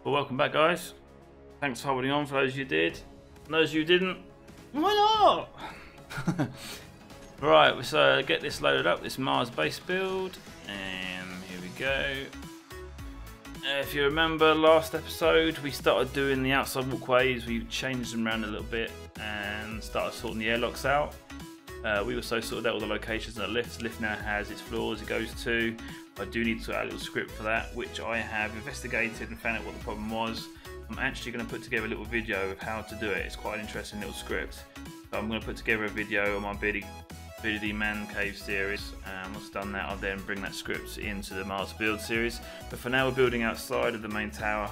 Well, welcome back, guys. Thanks for holding on for those you did. And those you didn't, why not? Right, so get this loaded up, this Mars base build, and here we go. If you remember last episode, we started doing the outside walkways. We changed them around a little bit and started sorting the airlocks out. We also sorted out all the locations and the lifts. The lift now has its floors it goes to. I do need to add a little script for that, which I have investigated and found out what the problem was. I'm actually going to put together a little video of how to do it. It's quite an interesting little script. So I'm going to put together a video on my Beardie.D man cave series, and once I've done that I'll then bring that script into the Mars build series. But for now we're building outside of the main tower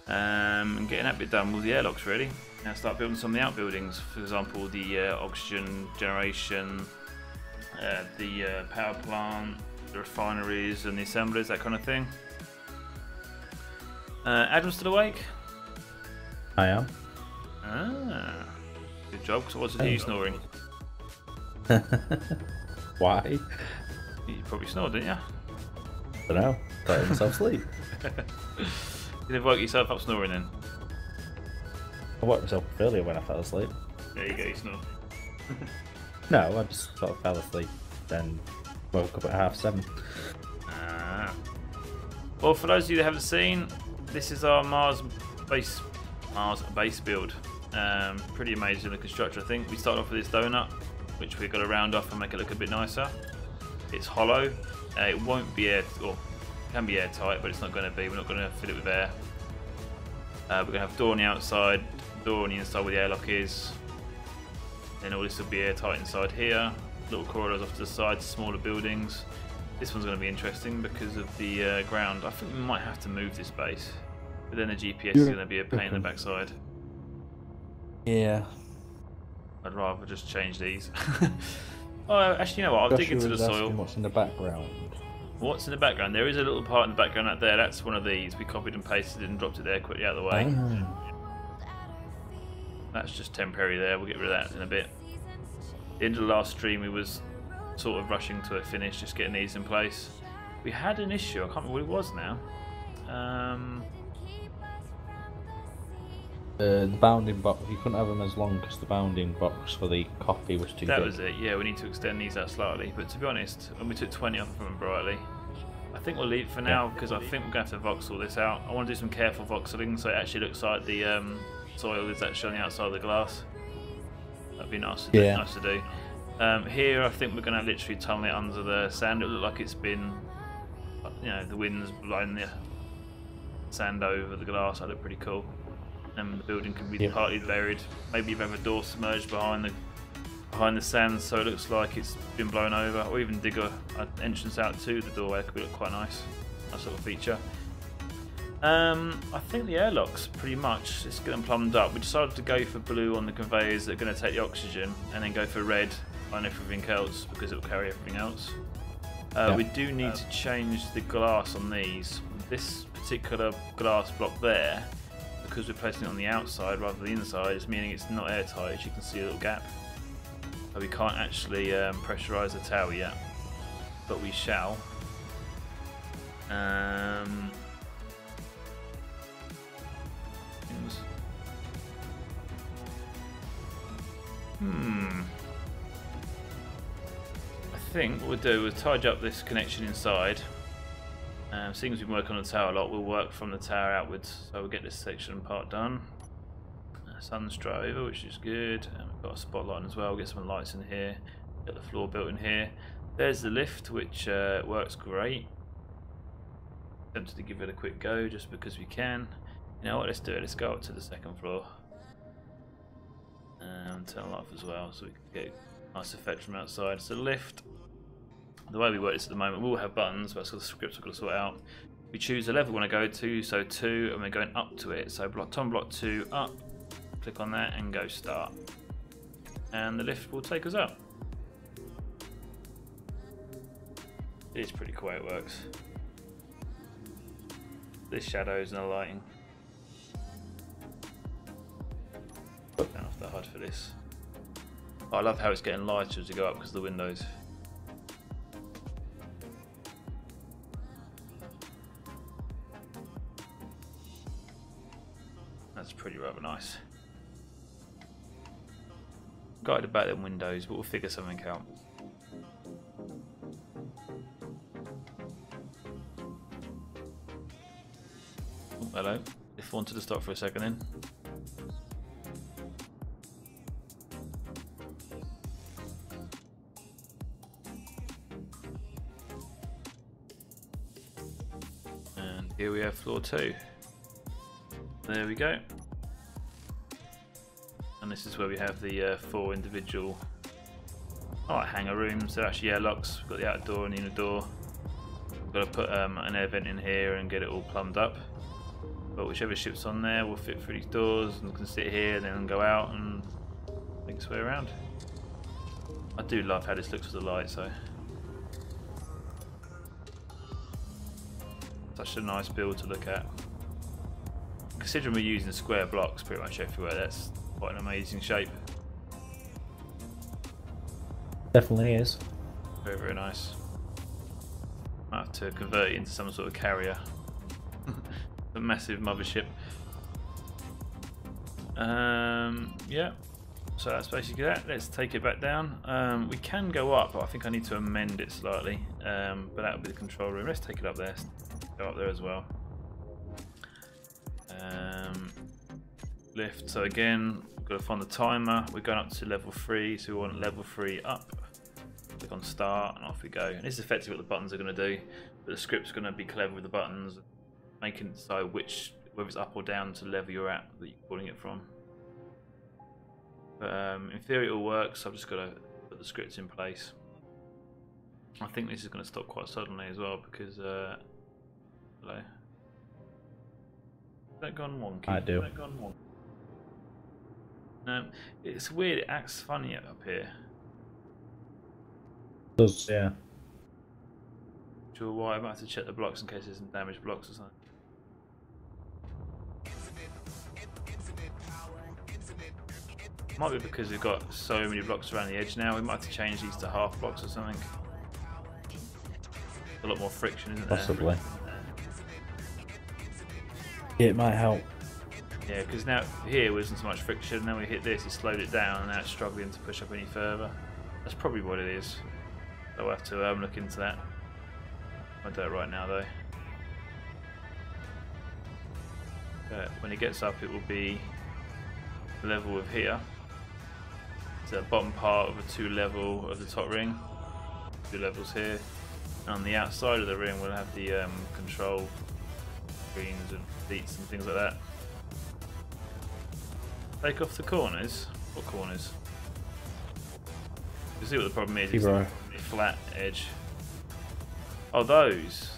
and getting that bit done with the airlocks really. Now start building some of the outbuildings, for example the oxygen generation, the power plant, the refineries and the assemblers, that kind of thing. Adam's still awake? I am. Ah, good job, because I wasn't hear you snoring. Why? You probably snored, didn't you? I don't know. Let myself sleep. You never woke yourself up snoring then? I woke myself up earlier when I fell asleep. There you go, you snore. No, I just sort of fell asleep, then woke up at 7:30. Ah. Well, for those of you that haven't seen, this is our Mars base build. Pretty amazing looking structure, I think. We started off with this donut, which we've got to round off and make it look a bit nicer. It's hollow. It won't be air, or it can be airtight, but it's not going to be. We're not going to fill it with air. We're going to have door on the outside, door on the inside where the airlock is. Then all this will be airtight inside here. Little corridors off to the side, smaller buildings. This one's going to be interesting because of the ground. I think we might have to move this base, but then the GPS is going to be a pain in the backside. Yeah. I'd rather just change these. Oh, actually, you know what? I'll dig into the soil. What's in the background? What's in the background? There is a little part in the background out there. That's one of these. We copied and pasted it and dropped it there quickly out of the way. That's just temporary there. We'll get rid of that in a bit. At the end of the last stream, we was sort of rushing to a finish, just getting these in place. We had an issue. I can't remember what it was now. The bounding box, you couldn't have them as long because the bounding box for the coffee was too big. That was it, yeah, we need to extend these out slightly. But to be honest, when we took 20 off them brightly, I think we'll leave it for now because I think we're going to have to voxel this out. I want to do some careful voxeling so it actually looks like the soil is actually on the outside of the glass. That'd be nice to do. Nice to do. Here I think we're going to literally tunnel it under the sand. It'll look like it's been, you know, the wind's blowing the sand over the glass. That look pretty cool. And the building can be partly buried. Maybe you have a door submerged behind the sand, so it looks like it's been blown over. Or even dig an entrance out to the doorway. It could look quite nice. Nice little feature. I think the airlocks pretty much. Let's get them plumbed up. We decided to go for blue on the conveyors that are going to take the oxygen, and then go for red on everything else because it will carry everything else. We do need to change the glass on these. This particular glass block there, because we're placing it on the outside rather than the inside, it's meaning it's not airtight. As you can see a little gap. So we can't actually pressurise the tower yet, but we shall. I think what we'll do is tidy up this connection inside. Seeing as we work on the tower a lot, we'll work from the tower outwards. So we'll get this section part done. Sun's straight over, which is good. And we've got a spotlight as well. We'll get some lights in here. Get the floor built in here. There's the lift, which works great. Tempted to give it a quick go just because we can. You know what? Let's do it. Let's go up to the second floor. And turn it off as well, so we can get a nice effect from outside. So the lift. The way we work this at the moment, we'll have buttons, but that's the scripts we've got to sort out. We choose the level we want to go to, so 2, and we're going up to it. So block 2 up, click on that and go start. And the lift will take us up. It is pretty cool how it works. There's shadows and the lighting. Turn off the HUD for this. Oh, I love how it's getting lighter as you go up because of the windows. That's pretty rather nice. Guided about them windows, but we'll figure something out. Oh, hello. If wanted to stop for a second then. And here we have floor 2. There we go. And this is where we have the 4 individual hangar rooms. They're actually airlocks. We've got the outdoor and the inner door. We've got to put an air vent in here and get it all plumbed up. But whichever ship's on there will fit through these doors and can sit here and then go out and make its way around. I do love how this looks with the light, so. Such a nice build to look at. Considering we're using square blocks pretty much everywhere, that's quite an amazing shape. Definitely is. Very, very nice. Might have to convert it into some sort of carrier. A massive mothership. Yeah. So that's basically that. Let's take it back down. We can go up, but I think I need to amend it slightly. But that'll be the control room. Let's take it up there. Go up there as well. Lift. So again, we've got to find the timer. We're going up to level 3, so we want level 3 up. Click on start, and off we go. And this is effectively what the buttons are going to do. But the script's going to be clever with the buttons, making it decide whether it's up or down to the level you're at that you're calling it from. But in theory, it all works. I've just got to put the scripts in place. I think this is going to stop quite suddenly as well because. Hello. That gone wonky. I do. That gone wonky. It's weird. It acts funny up here. It does, yeah. Sure why? I might have to check the blocks in case there's some damaged blocks or something. Might be because we've got so many blocks around the edge now. We might have to change these to half blocks or something. A lot more friction, isn't there? Possibly. Yeah, it might help. Yeah, because now here wasn't so much friction. Then we hit this, it slowed it down, and now it's struggling to push up any further. That's probably what it is. So we'll have to look into that. I'll do it right now though. When it gets up, it will be the level of here. So the bottom part of the 2 level of the top ring. 2 levels here. And on the outside of the ring, we'll have the control screens and seats and things like that. Take off the corners. What corners? You see what the problem is? It's the flat edge. Oh, those.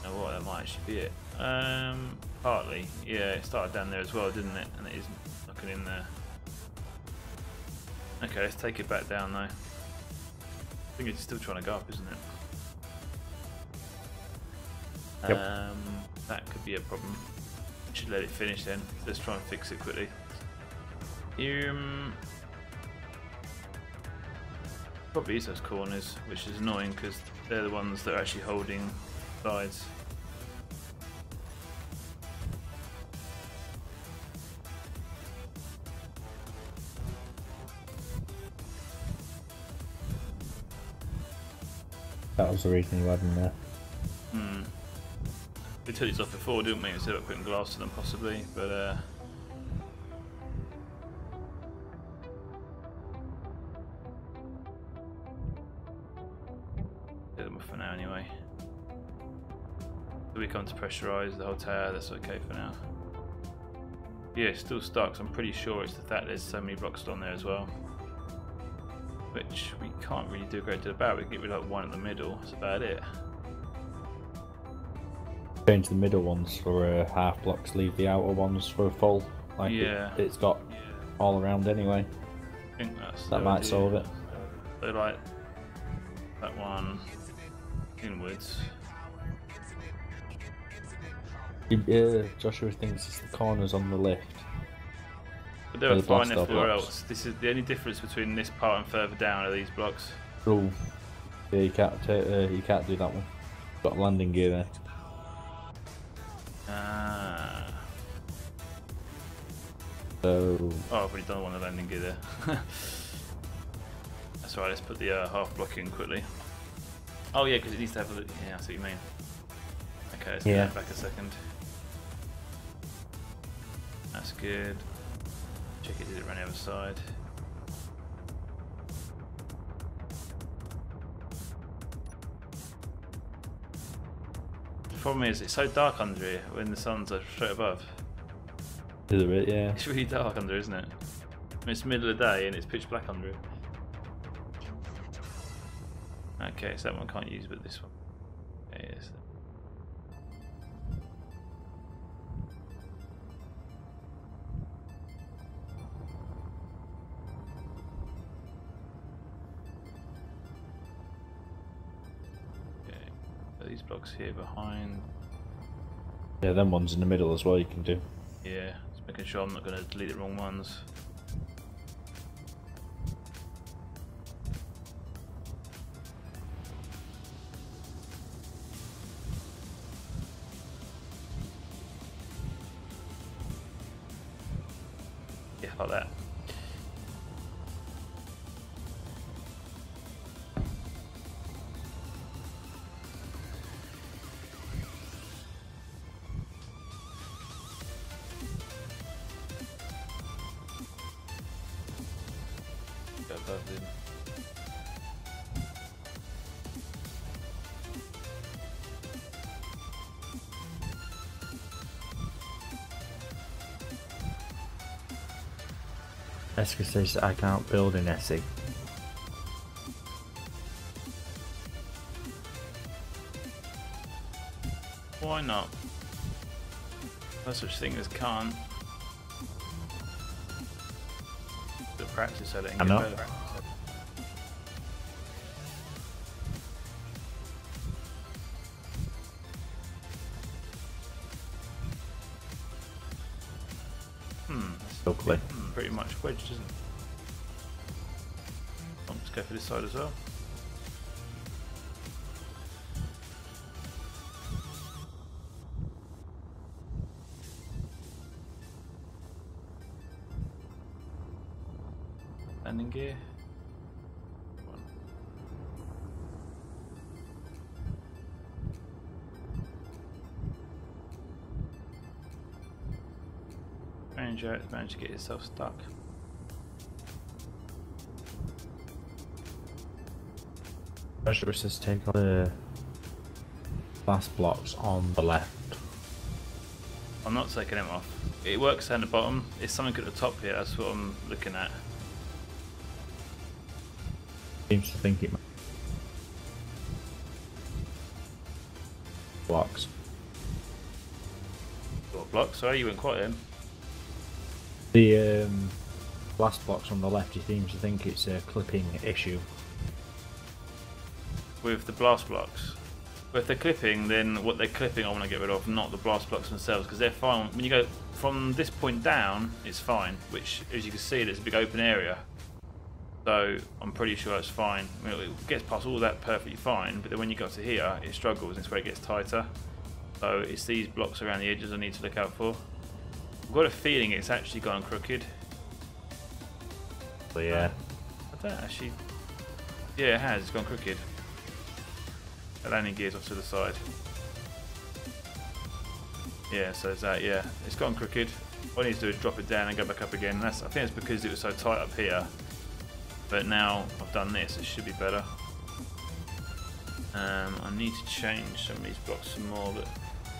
You know what? That might actually be it. Partly. Yeah, it started down there as well, didn't it? And it is knocking in there. Okay, let's take it back down though. I think it's still trying to go up, isn't it? Yep. That could be a problem. Should let it finish then. Let's try and fix it quickly. Probably is those corners, which is annoying because they're the ones that are actually holding sides. That was the reason you had them there. We took these off before, didn't we? Instead of putting glass to them, possibly, but get them off for now anyway. So we come to pressurise the whole tower. That's okay for now. Yeah, it's still stuck. So I'm pretty sure it's the fact there's so many blocks on there as well, which we can't really do a great deal about. We can get rid of like one in the middle. That's about it. Change the middle ones for half blocks, leave the outer ones for a full. Like yeah. It's got all around anyway. I think that might solve it. So like that one inwards. Joshua thinks it's the corners on the lift. But they're fine everywhere else. This is the only difference between this part and further down are these blocks. Oh, yeah, you can't do that one. Got a landing gear there. Ah. So Oh, I've already done one of the landing gear there. That's right, let's put the half block in quickly. Oh yeah, because it needs to have a... Yeah, I see what you mean. Okay, let's put that back a second. That's good. Check it, did it run the other side? The problem is, it's so dark under here when the sun's straight above. is it a bit, yeah. It's really dark under, isn't it? I mean, it's middle of the day and it's pitch black under it. Okay, so that one can't use, but this one. Okay, yes. Okay, so these blocks here behind. Yeah, them ones in the middle as well you can do. Yeah, just making sure I'm not going to delete the wrong ones. Yeah, like that. Go above them. Eska says that I can't build in Essie. Why not? No such thing as can't. The practice at it and I'm get not. better. Hopefully. Pretty much wedged, isn't it? Let's go for this side as well. Landing gear. Ranger has managed to get yourself stuck. Pressure says take on the last blocks on the left. I'm not taking them off. It works down the bottom. It's something at the top here, that's what I'm looking at. Seems to think it blocks. What block? Sorry, you went quiet then. The blast blocks on the left, he seems to think it's a clipping issue. With the blast blocks. But if they're clipping, then what they're clipping I want to get rid of, not the blast blocks themselves, because they're fine. When you go from this point down, it's fine, which, as you can see, there's a big open area. So I'm pretty sure it's fine. I mean, it gets past all that perfectly fine, but then when you go to here, it struggles, and it's where it gets tighter. So it's these blocks around the edges I need to look out for. I've got a feeling it's actually gone crooked. So yeah. I don't actually... Yeah, it has, it's gone crooked. The landing gear's off to the side. Yeah, so it's that, yeah. It's gone crooked. All I need to do is drop it down and go back up again. That's, I think it's because it was so tight up here. But now I've done this, it should be better. I need to change some of these blocks some more, but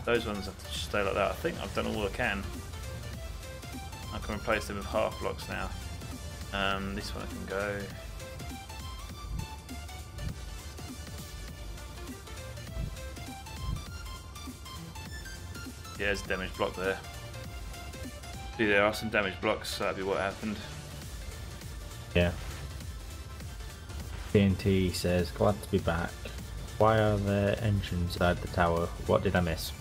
those ones have to stay like that. I think I've done all I can. I can replace them with half blocks now. This one I can go. Yeah, there's a damaged block there. See, there are some damaged blocks, so that'd be what happened. Yeah. TNT says, glad to be back. Why are there engines inside the tower? What did I miss?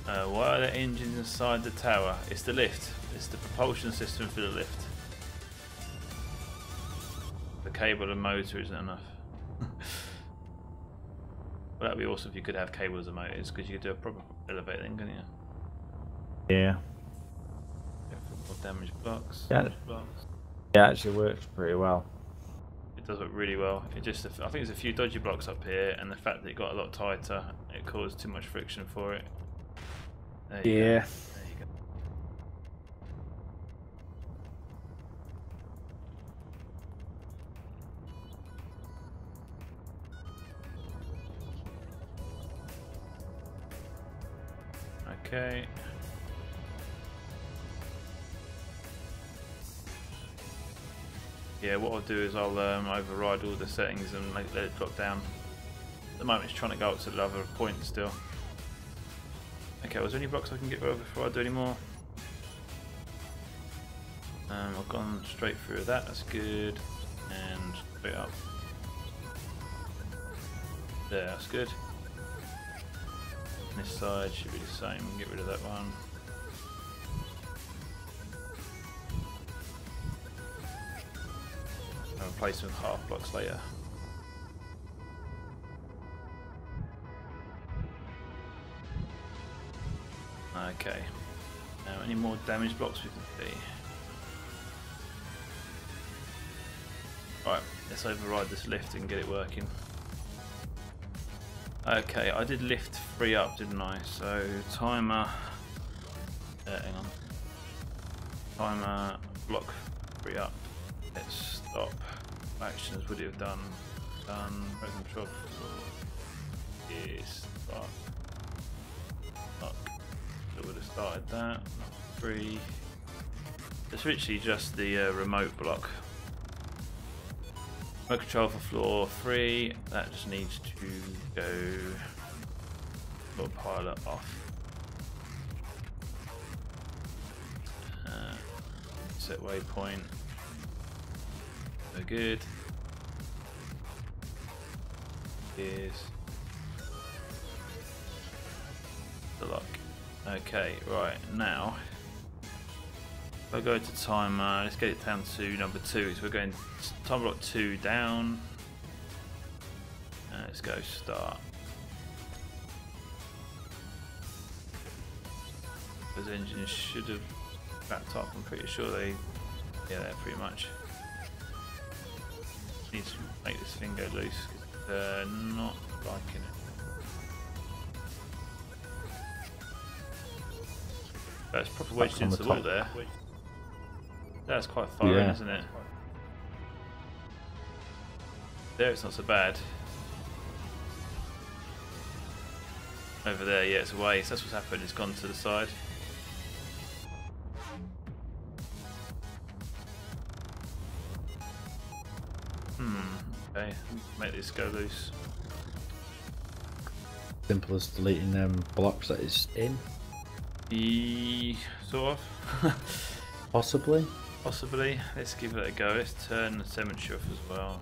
Why are there engines inside the tower? It's the lift. It's the propulsion system for the lift. The cable and motor isn't enough. Well, that'd be awesome if you could have cables and motors, because you could do a proper elevator thing, couldn't you? Yeah. Or damaged blocks. Yeah. Damaged blocks. It actually works pretty well. It does work really well. It just, I think there's a few dodgy blocks up here, and the fact that it got a lot tighter, it caused too much friction for it. There you go. There you go. Okay. Yeah, what I'll do is I'll override all the settings and let it drop down. At the moment it's trying to go up to the other point still. Okay, was there any blocks I can get rid of before I do any more? I've gone straight through that, that's good. And straight up. There, that's good. This side should be the same, get rid of that one. And replace them with half blocks later. Okay. Now, any more damage blocks we can see? Right, let's override this lift and get it working. Okay, I did lift 3 up, didn't I? So timer. Hang on. Timer block 3 up. Let's stop. Actions would it have done? Done. Control. Yes. Start. Block. So would have started that. 3. It's literally just the remote block. Remote control for floor 3. That just needs to go. Got pilot off. Set waypoint. So good. Here's the lock. Okay, right now. If I go to timer, let's get it down to number 2. So we're going time block 2 down. Let's go start. Those engines should have backed up. I'm pretty sure they, yeah, they're pretty much. Need to make this thing go loose because they're not liking it. That's proper wedged into the wall there. That's quite far in, isn't it? There it's not so bad. Over there, yeah, it's away. So that's what's happened, it's gone to the side. Okay, make this go loose. Simple as deleting them blocks that it's in. Sort of. Possibly. Possibly. Let's give it a go. Let's turn the cemetery off as well.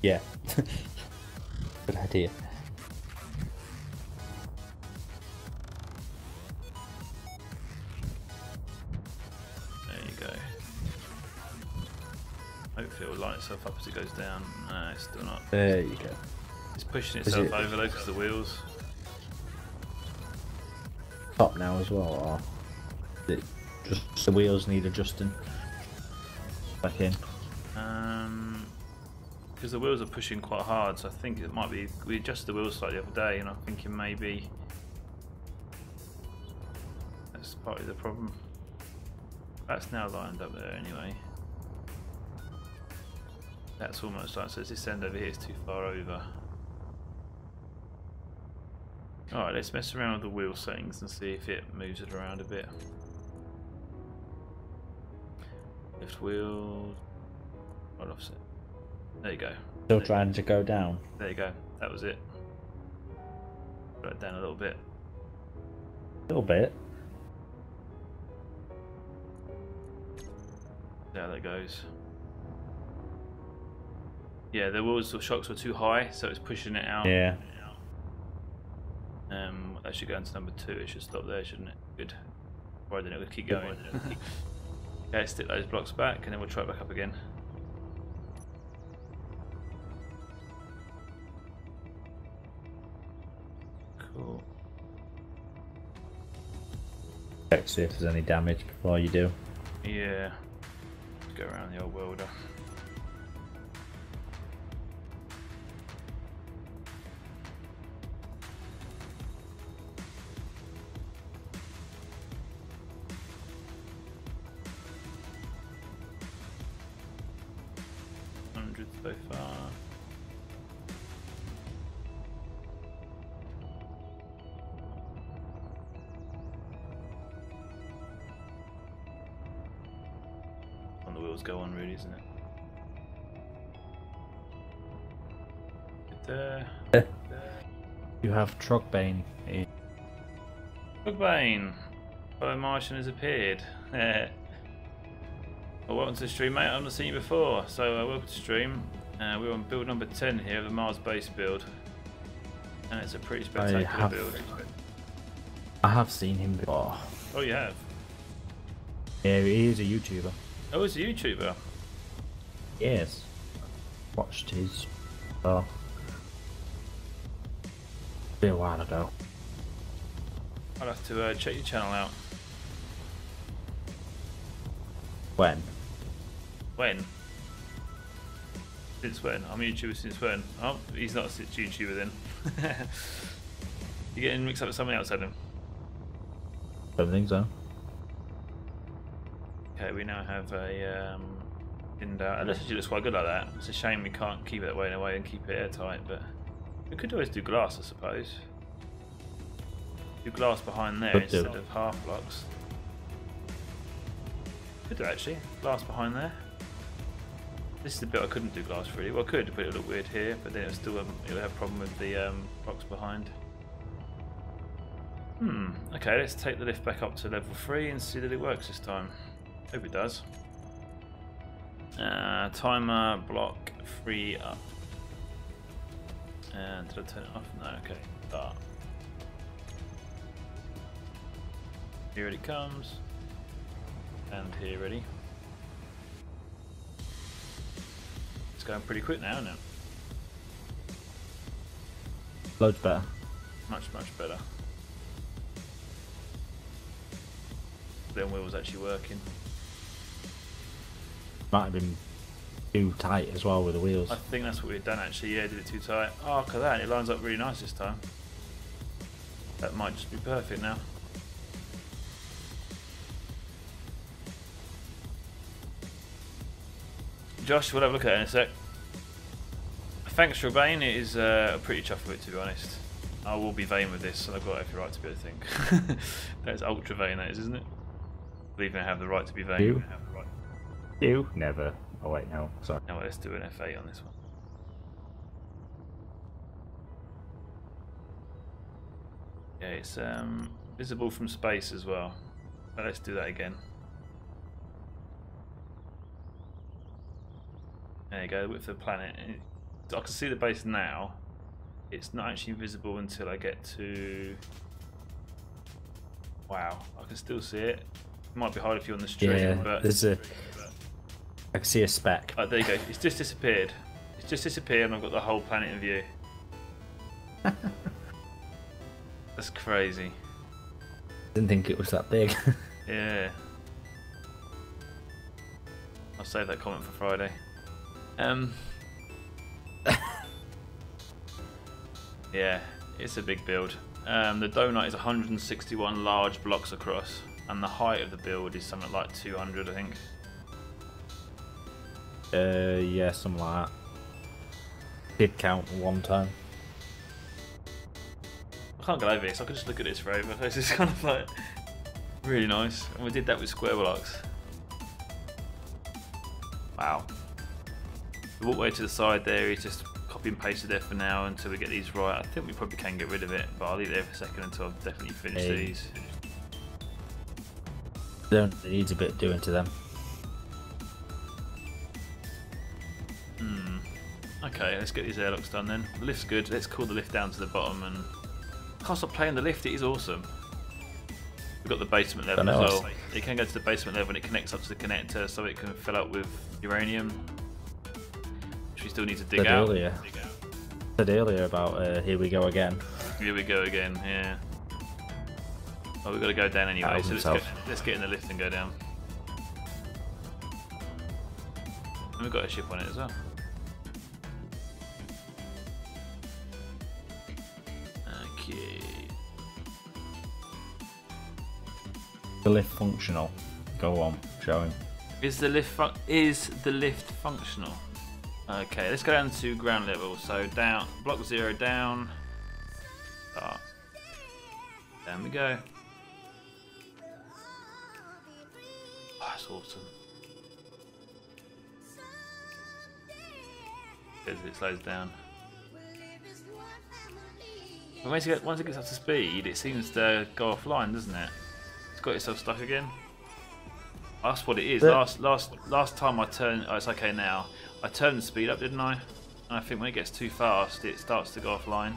Yeah. Good idea. There you go. Hopefully it will line itself up as it goes down. No, it's still not. There you go. It's pushing itself over though because of the wheels. Top now as well, or it just the wheels need adjusting back in? Because the wheels are pushing quite hard, so I think it might be. We adjusted the wheels slightly the other day, and I'm thinking maybe that's partly the problem. That's now lined up there anyway. That's almost like, so this end over here is too far over. Alright, let's mess around with the wheel settings and see if it moves it around a bit. Lift wheel, right offset. There you go. Still trying to go down. There you go. That was it. Put it down a little bit. A little bit. There that goes. Yeah, the wheels or shocks were too high, so it's pushing it out. Yeah. That should go into number 2. It should stop there, shouldn't it? Good. Right, then it would keep going. Okay, let's stick those blocks back, and then we'll try it back up again. Cool. Check to see if there's any damage before you do. Yeah. Let's go around the old welder. So far. On the wheels go on, really, isn't it? There. You have Truckbane. Truckbane! Fellow Martian has appeared. Well, welcome to the stream, mate. I've not seen you before, so welcome to stream. We're on build number 10 here, the Mars base build, and it's a pretty spectacular build. I have seen him before. Oh, you have? Yeah, he is a YouTuber. Oh, he's a YouTuber? Yes. Watched his. Oh. Been a while ago. I'll have to check your channel out. When? When? Since when? I'm a YouTuber since when? Oh, he's not a YouTuber then. You're getting mixed up with something else, Adam? Don't think so. Okay, we now have a thinned out. It actually looks quite good like that. It's a shame we can't keep it that way in a way and keep it airtight, but we could always do glass, I suppose. Do glass behind there instead of half blocks. Could do actually. Glass behind there. This is the bit I couldn't do glass really. Well, I could, but it would look weird here, but then it would still it would have a problem with the blocks behind. Okay, let's take the lift back up to level 3 and see that it works this time. Hope it does. Timer block 3 up. And did I turn it off? No, okay. Start. Here it comes. And here ready. It's going pretty quick now, isn't it? Loads better. Much better. The wheel was actually working. Might have been too tight as well with the wheels. I think that's what we've done actually. Yeah, did it too tight. Oh, look at that. It lines up really nice this time. That might just be perfect now. Josh, we'll have a look at it in a sec. Thanks for Bane. It is a pretty chuff of it, to be honest. I will be vain with this, and I've got every right to be, I think. That's ultra vain, that is, isn't it? I believe I have the right to be vain. You? You? Never. Oh wait, no. Sorry. Now let's do an F8 on this one. Yeah, it's visible from space as well. But let's do that again. There you go, the width of the planet. I can see the base now. It's not actually visible until I get to... Wow, I can still see it. It might be hard if you're on the stream, yeah, but... there's a... I can see a speck. Oh, there you go, it's just disappeared. It's just disappeared and I've got the whole planet in view. That's crazy. Didn't think it was that big. Yeah. I'll save that comment for Friday. Yeah, it's a big build. The donut is 161 large blocks across, and the height of the build is something like 200, I think. Yeah, something like that. Did count one time. I can't get over this. I could just look at this forever. This is kind of like really nice, and we did that with square blocks. Wow. The walkway to the side there is just copy and pasted there for now until we get these right. I think we probably can get rid of it, but I'll leave it there for a second until I've definitely finished these. It needs a bit doing to them. Okay, let's get these airlocks done then. The lift's good. Let's cool the lift down to the bottom, and I can't stop playing the lift. It is awesome. We've got the basement level as well. It can go to the basement level and it connects up to the connector so it can fill up with uranium, which we still need to dig out. Said earlier about here we go again. Here we go again, yeah. Oh, we've got to go down anyway, so himself. let's get in the lift and go down. And we've got a ship on it as well. Okay. The lift functional. Go on, show him. Is the lift functional? Okay, let's go down to ground level. So down, block 0 down. Start. Down we go. Oh, that's awesome. As it slows down. But once it gets up to speed, it seems to go offline, doesn't it? It's got itself stuck again. That's what it is. Last time I turned, oh, it's okay now. I turned the speed up, didn't I? And I think when it gets too fast, it starts to go offline.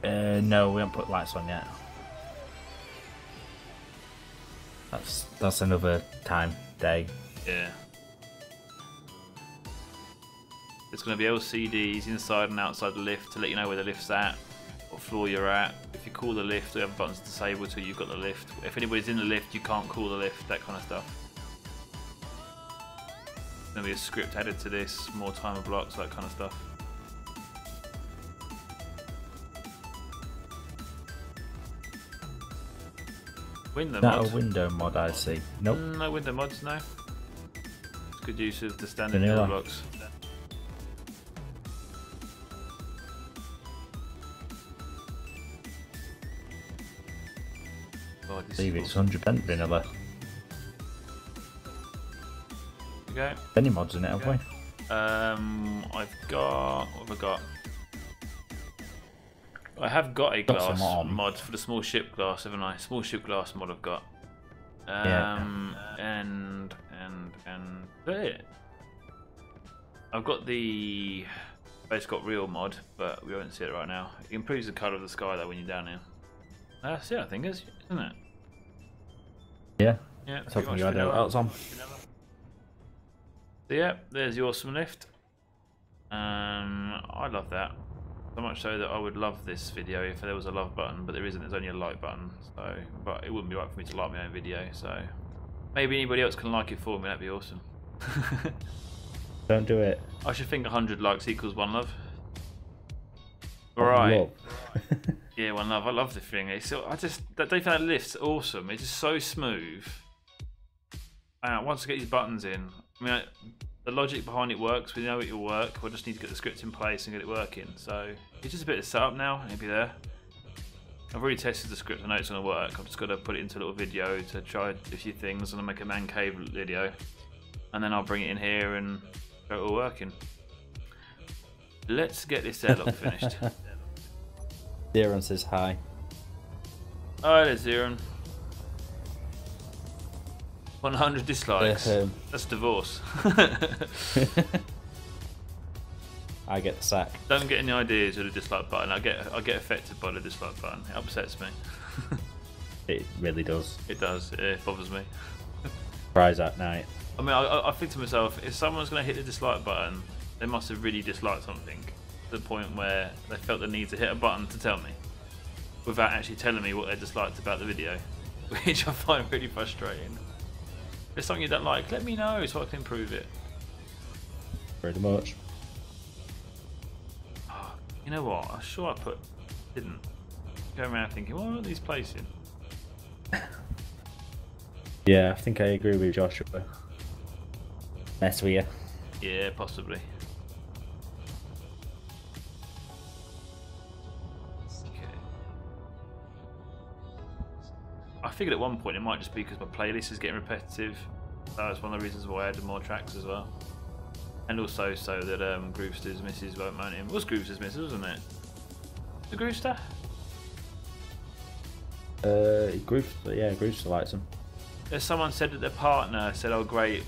No, we haven't put lights on yet. That's another time, day. Yeah. There's going to be LCDs inside and outside the lift to let you know where the lift's at, what floor you're at. If you call the lift, we have buttons disabled till you've got the lift. If anybody's in the lift, you can't call the lift, that kind of stuff. There's going to be a script added to this, more timer blocks, that kind of stuff. Window Not mod. a window mod, I see. Nope. No window mods, no. It's good use of the standard Vanilla. window blocks. God, I believe it's 100% vanilla. Okay. Any mods in it, have we? I've got. What have I got? I have got a Got some glass on. mod for the small ship glass, haven't I? Small ship glass mod I've got. Yeah. And there. I've got the Base Got Real mod, but we won't see it right now. It improves the colour of the sky though when you're down here. That's it, I think, isn't it? Yeah. Yeah. That's pretty something much you had vanilla. else on. So yeah, there's the awesome lift. I love that. So much so that I would love this video if there was a love button, but there isn't. There's only a like button. So, but it wouldn't be right for me to like my own video. So maybe anybody else can like it for me. That'd be awesome. Don't do it. I should think 100 likes equals one love. Right. Yeah, one love. I love the thing. It's so, don't you think that lift's awesome? It's just so smooth. Once I get these buttons in, I mean, the logic behind it works. We know it will work. We'll just need to get the script in place and get it working. So it's just a bit of setup now, and it'll be there. I've already tested the script. I know it's going to work. I've just got to put it into a little video to try a few things, and I'll make a man cave video, and then I'll bring it in here and go all working. Let's get this airlock finished. Darren says hi. Oh, there's Ziron. 100 dislikes. That's divorce. I get the sack. Don't get any ideas with the dislike button. I get affected by the dislike button. It upsets me. It really does. It does. It bothers me. Cries at night. I mean, I think to myself, if someone's going to hit the dislike button, they must have really disliked something to the point where they felt the need to hit a button to tell me, without actually telling me what they disliked about the video, which I find really frustrating. If there's something you don't like, let me know so I can improve it. Pretty much. Oh, you know what? I'm sure I didn't go around thinking, what are these placing? Yeah, I think I agree with Joshua. Mess with you. Yeah, possibly. Okay. I figured at one point it might just be because my playlist is getting repetitive. That was one of the reasons why I added more tracks as well. And also so that Groovster's missus won't moan him. It was Groovster's missus, wasn't it? The Groovster? Groovster likes them. Someone said that their partner said, "Oh great,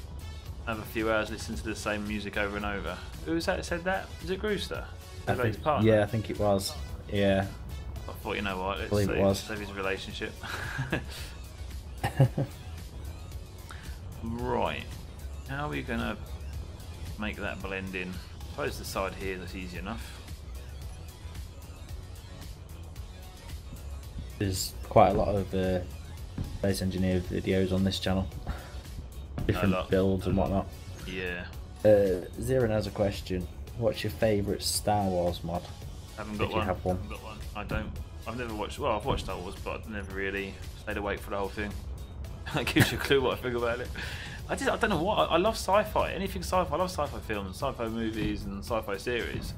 have a few hours listening to the same music over and over." Who was that said that? Was it Grooster? His partner? Yeah, I think it was. Yeah. I thought, you know what, let's believe it was. save his relationship. Right. How are we going to make that blend in? I suppose the side here, that's easy enough. There's quite a lot of Space Engineer videos on this channel. Different builds and whatnot. Yeah. Ziran has a question. What's your favourite Star Wars mod? I haven't got Did one. you have one? I haven't got one. I don't. I've never watched. Well, I've watched Star Wars, but I've never really stayed awake for the whole thing. That gives you a clue what I think about it. I don't know what. I love sci-fi. Anything sci-fi. I love sci-fi films, sci-fi movies, and sci-fi series.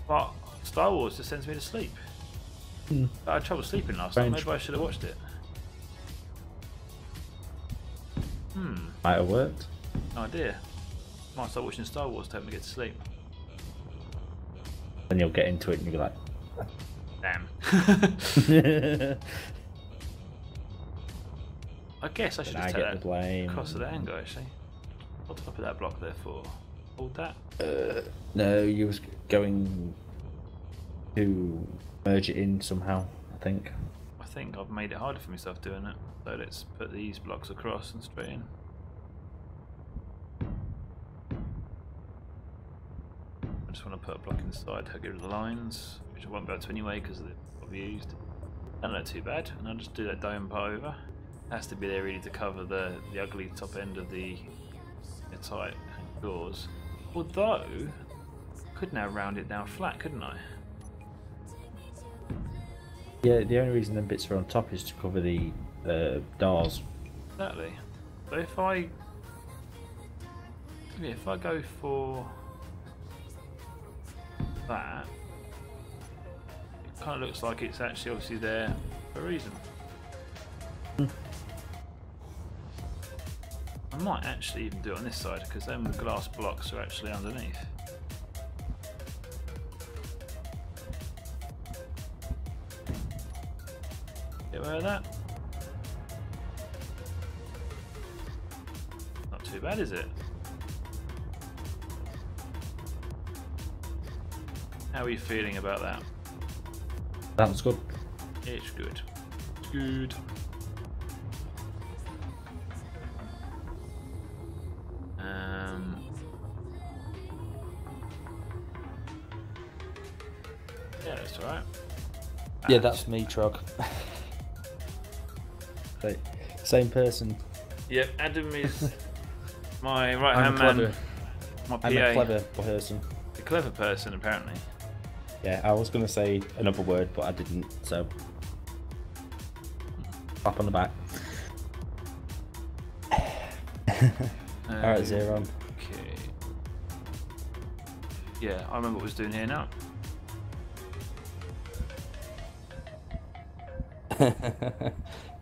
But Star Wars just sends me to sleep. I had trouble sleeping last night. Maybe I should have watched it. Might have worked. No idea. Might start watching Star Wars to help me get to sleep. Then you'll get into it and you'll be like, damn. I guess I should just take that across to the angle actually. What did I put that block there for? Hold that? no, you was going to merge it in somehow, I think. I think I've made it harder for myself doing it. So let's put these blocks across and straight in. I just want to put a block inside to get rid of the lines, which I won't be able to anyway because they're used. Don't look too bad, and I'll just do that dome part over. Has to be there really to cover the ugly top end of the tight doors. Although, I could now round it down flat, couldn't I? Yeah, the only reason them bits are on top is to cover the doors. Exactly. But if I go for that, it kind of looks like it's actually obviously there for a reason. I might actually even do it on this side because them glass blocks are actually underneath. Get rid of that. Not too bad, is it? How are you feeling about that? That's good. It's good. It's good. Yeah, that's alright. Yeah, that's me, Trog. Right. Same person. Yep, Adam is my right hand man. My PA. I'm a clever person. A clever person, apparently. Yeah, I was going to say another word, but I didn't, so. Clap on the back. Alright, Zero. Okay. Yeah, I remember what I was doing here now.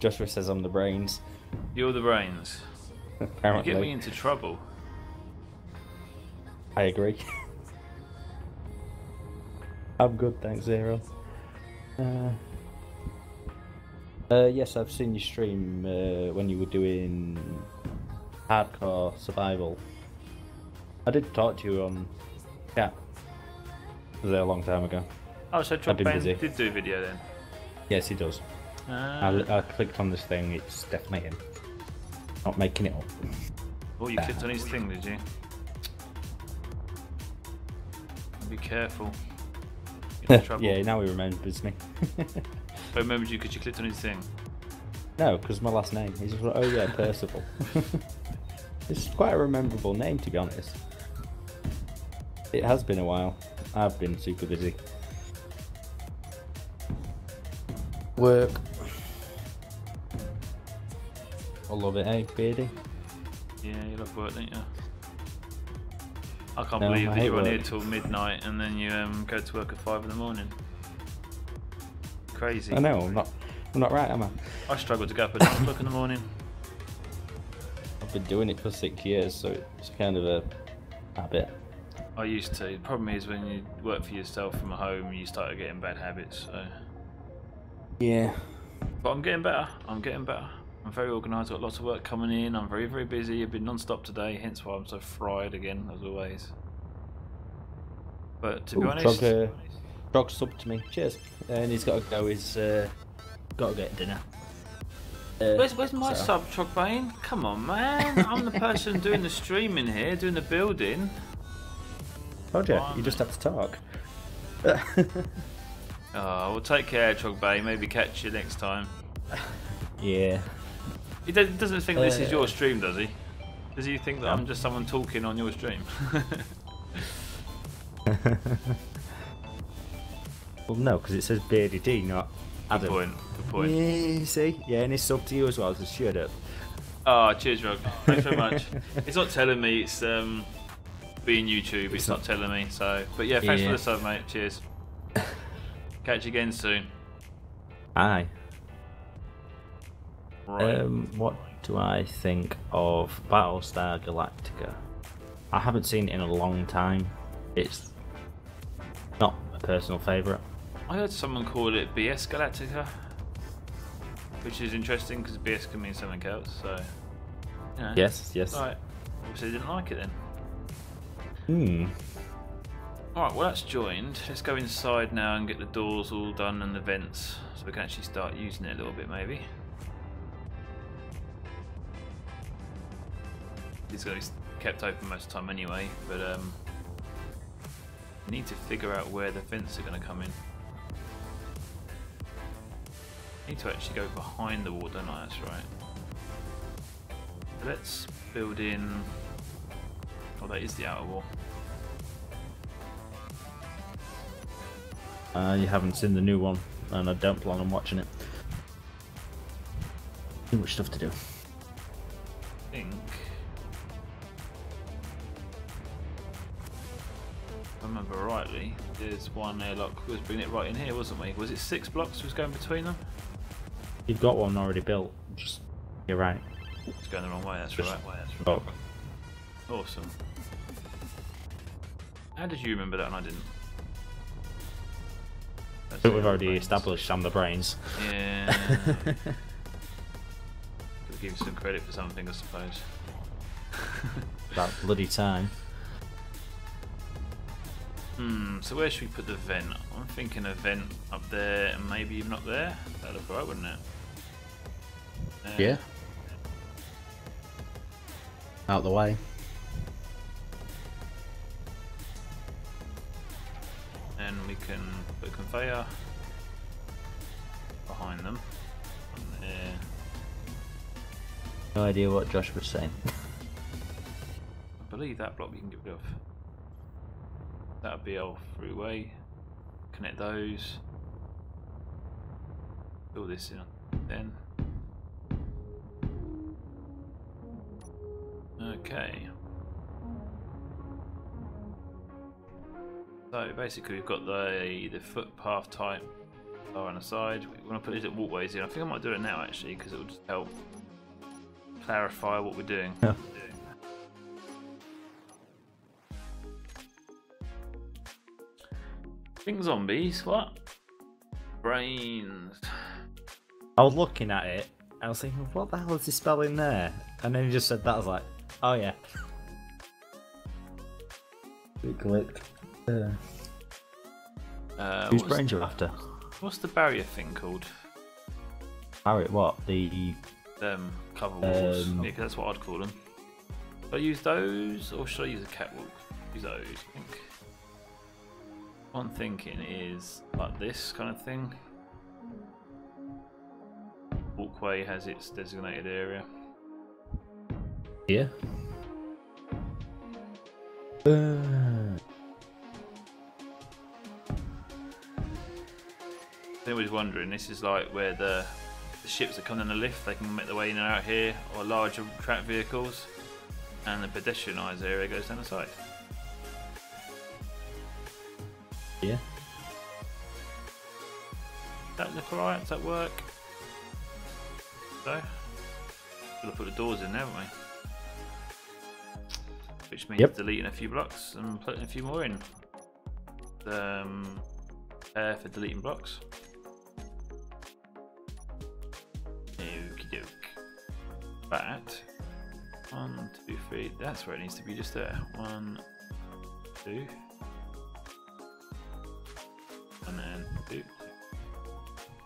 Joshua says I'm the brains. You're the brains. Apparently. You get me into trouble. I agree. I'm good, thanks, Zero. Yes, I've seen you stream when you were doing hardcore survival. I did talk to you on chat. Was there a long time ago? Oh, so I've been Trog busy. did do a video then? Yes, he does. I clicked on this thing, it's definitely him. Not making it up. Oh, you clicked on his thing, did you? Be careful. Get in trouble. Yeah, now he remembers me. I remembered you because you clicked on his thing. No, because my last name. He's just like, oh yeah, Percival. It's quite a memorable name, to be honest. It has been a while. I've been super busy. Work. I love it, eh, Beardie? Yeah, you love work, don't you? I can't No, believe I that hate you're on work. here till midnight and then you go to work at 5 in the morning. Crazy. I know, I'm not right, am I? I struggle to get up at 9 o'clock in the morning. I've been doing it for 6 years, so it's kind of a habit. I used to. The problem is when you work for yourself from home, you start getting bad habits. So. Yeah. But I'm getting better. I'm getting better. I'm very organised. Got lots of work coming in. I'm very, very busy. I've been non-stop today, hence why I'm so fried again, as always. But to be honest, Trog subbed to me. Cheers. And he's got to go. He's got to get dinner. where's my sub, Trogbane? Come on, man. I'm the person doing the streaming here, doing the building. Told you. You just have to talk. Oh, well, take care, Trog Bay. Maybe catch you next time. Yeah. He doesn't think this is your stream, does he? Does he think that I'm just someone talking on your stream? Well, no, because it says Beardie.D, not Adam. Good point. Good point. Yeah, you see? Yeah, and it's sub to you as well, so shut up. Oh, cheers, Rog. Thanks very much. It's not telling me it's being YouTube. It's not telling me. So, but yeah, thanks for the sub, mate. Cheers. Catch you again soon. Aye. Right. What do I think of Battlestar Galactica? I haven't seen it in a long time. It's not a personal favourite. I heard someone call it BS Galactica, which is interesting because BS can mean something else. So, you know. Yes, yes. Right. Obviously, didn't like it then. Hmm. Alright, well that's joined. Let's go inside now and get the doors all done and the vents so we can actually start using it a little bit maybe. It's going to be kept open most of the time anyway, but we need to figure out where the vents are going to come in. I need to actually go behind the wall, don't I? That's right. So let's build in... Oh, that is the outer wall. You haven't seen the new one, and I don't plan on watching it. Too much stuff to do. I think... If I remember rightly, there's one airlock. We was bringing it right in here, wasn't we? Was it 6 blocks was going between them? You've got one already built. Just you're right. It's going the wrong way, that's Just right. Block. Awesome. How did you remember that and I didn't? But we've already established I'm the brains. Yeah. Could give you some credit for something, I suppose. That bloody time. So where should we put the vent? I'm thinking a vent up there and maybe even up there. That'd look alright, wouldn't it? Yeah. Out the way. And we can put a conveyor behind them. And there. No idea what Josh was saying. I believe that block we can get rid of. That'll be our throughway. Connect those. Fill this in then. Okay. So basically we've got the footpath type on the side. We want to put these walkways in. I think I might do it now actually because it will just help clarify what we're doing. Yeah. Think zombies, what? Brains. I was looking at it, and I was thinking, what the hell is he spelling there? And then he just said that, I was like, oh yeah. It clicked. Whose brains you're after? What's the barrier thing called? Barrier, what? The... cover walls. Yeah, 'cause that's what I'd call them. Should I use those, or should I use a catwalk? Use those, I think. What I'm thinking is like this kind of thing. Walkway has its designated area. Yeah. I was wondering, this is like where the ships that come in the lift, they can make their way in and out here, or larger track vehicles, and the pedestrianised area goes down the side. Yeah. Does that look alright? Does that work? So, we'll put the doors in there, haven't we? Which means deleting a few blocks and putting a few more in. For deleting blocks. Okie doke. That 1, 2, 3. That's where it needs to be, just there. 1, 2, and then 2.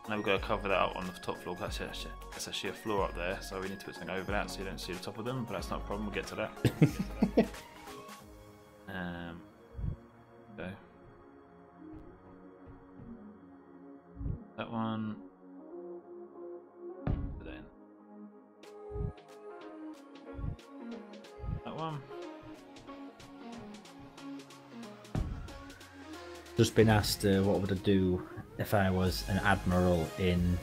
Now we've got to cover that up on the top floor. That's actually a floor up there, so we need to put something over that so you don't see the top of them. But that's not a problem. We'll get to that. So. That one. Then that one. Just been asked what would I do if I was an admiral in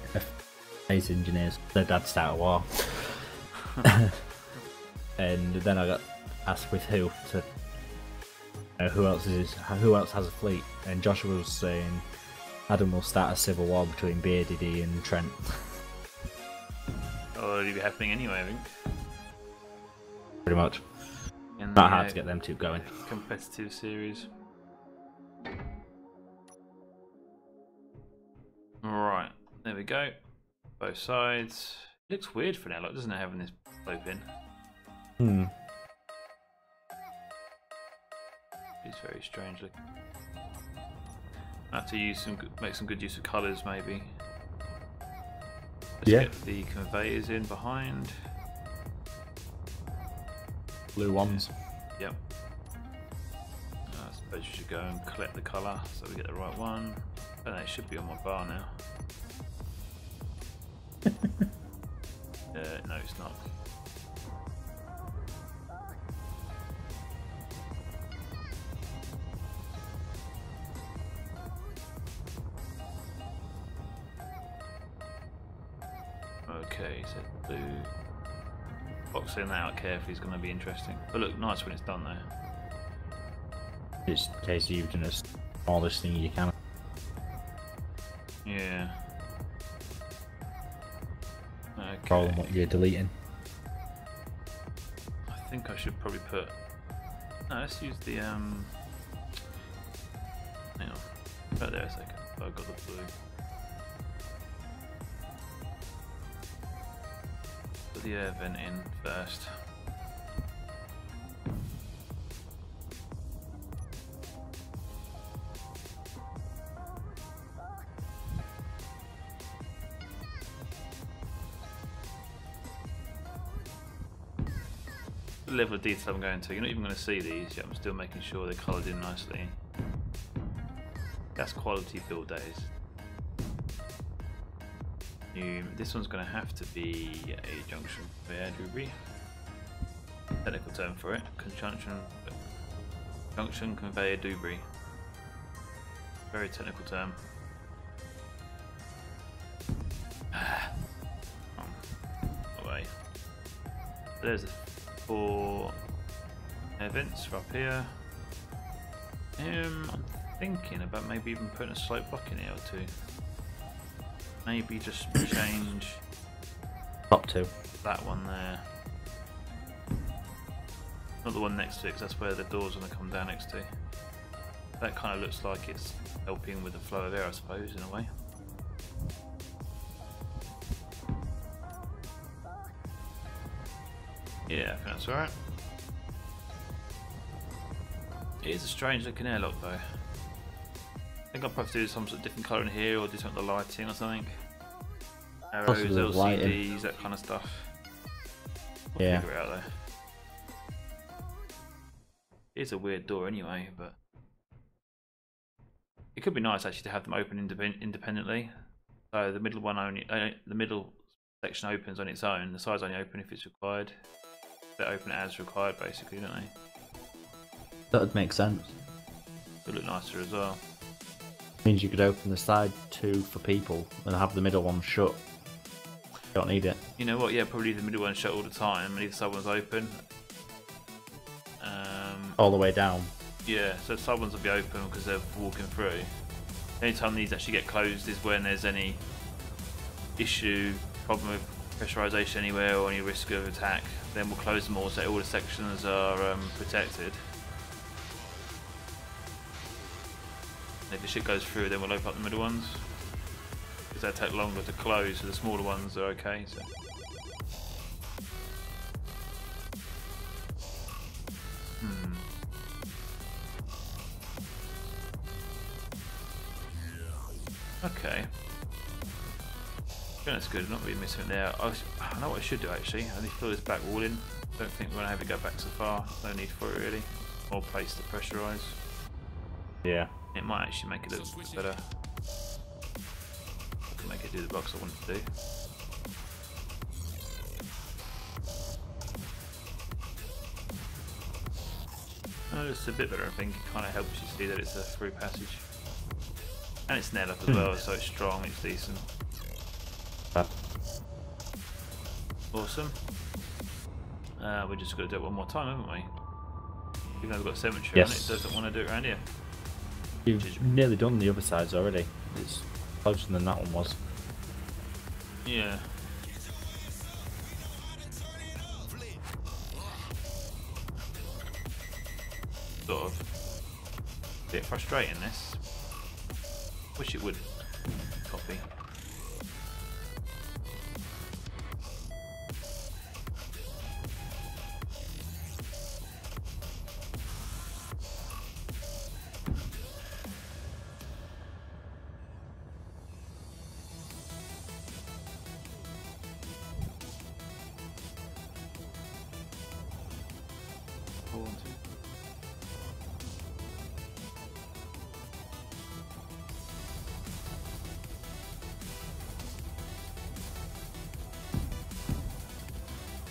space engineers. Their dad start a war. And then I got asked with who to who else has a fleet, and Joshua was saying Adam will start a civil war between Beardie.D and Trent. Oh, it'll be happening anyway, I think. Pretty much. In Not hard to get them two going. Competitive series. Right, there we go. Both sides. It looks weird for now, like, doesn't it, having this open? It's very strange looking. I have to make some good use of colours, maybe. Let's get the conveyors in behind. Blue ones. Yep. I suppose you should go and collect the colour so we get the right one. I don't know, it should be on my bar now. No, it's not. Okay, so blue. Boxing that out carefully is going to be interesting. But look, nice when it's done though. It's a case of using the smallest thing you can. Yeah. Okay. Call what you're deleting. I think I should probably put. No, let's use the Hang on. Right there a second. I've got the blue. Put the air vent in first. The level of detail I'm going to, you're not even going to see these yet. I'm still making sure they're coloured in nicely. That's quality build days. This one's going to have to be a junction conveyor. Technical term for it. Junction conveyor Dubry. Very technical term. Away. There's the 4 air vents for up here. I'm thinking about maybe even putting a slope block in here or two. Maybe just change Top 2. that one there. Not the one next to it, because that's where the door's going to come down next to. That kind of looks like it's helping with the flow of air, I suppose, in a way. Yeah, I think that's alright. It is a strange looking airlock though. I think I'll probably do some sort of different colour in here, or do something with the lighting or something. Arrows, LCDs, lighting. That kind of stuff. We'll figure it out though. It's a weird door anyway, but it could be nice actually to have them open independently. So the middle one only, the middle section opens on its own. The sides only open if it's required. They open as required, basically, don't they? That would make sense. It would look nicer as well. Means you could open the side 2 for people and have the middle one shut. Don't need it. You know what? Yeah, probably leave the middle one shut all the time and leave the side ones open. All the way down. Yeah, so the side ones will be open because they're walking through. The only time these actually get closed is when there's any issue, problem with pressurization anywhere or any risk of attack. Then we'll close them all so all the sections are protected. And if the shit goes through, then we'll open up the middle ones. Because they take longer to close, so the smaller ones are okay. So. Okay. I think that's good, I'm not really missing it there. I know what I should do actually. I need to fill this back wall in. Don't think we're going to have it go back so far. No need for it really. More place to pressurise. Yeah. It might actually make it look better. actually do the blocks I wanted to do. Oh, just a bit better, I think. It kind of helps you see that it's a through passage. And it's net up as well, so it's strong, it's decent. Awesome. We're just going to do it one more time, haven't we? Even though we've got cemetery on it, it doesn't want to do it around here. You've nearly done the other sides already. It's closer than that one was. Yeah. Sort of. A bit frustrating, this. Wish it would copy.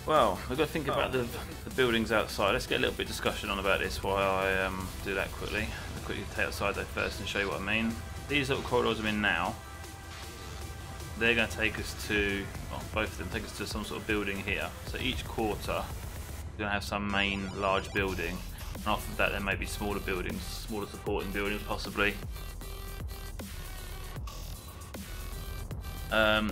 Well, we've got to think about the buildings outside. Let's get a little bit of discussion on about this while I do that quickly. I'll quickly take outside though first and show you what I mean. These little corridors I'm in now, they're going to take us to, well, both of them take us to some sort of building here. So each quarter, we're going to have some main large building. And after that there may be smaller buildings, smaller supporting buildings possibly.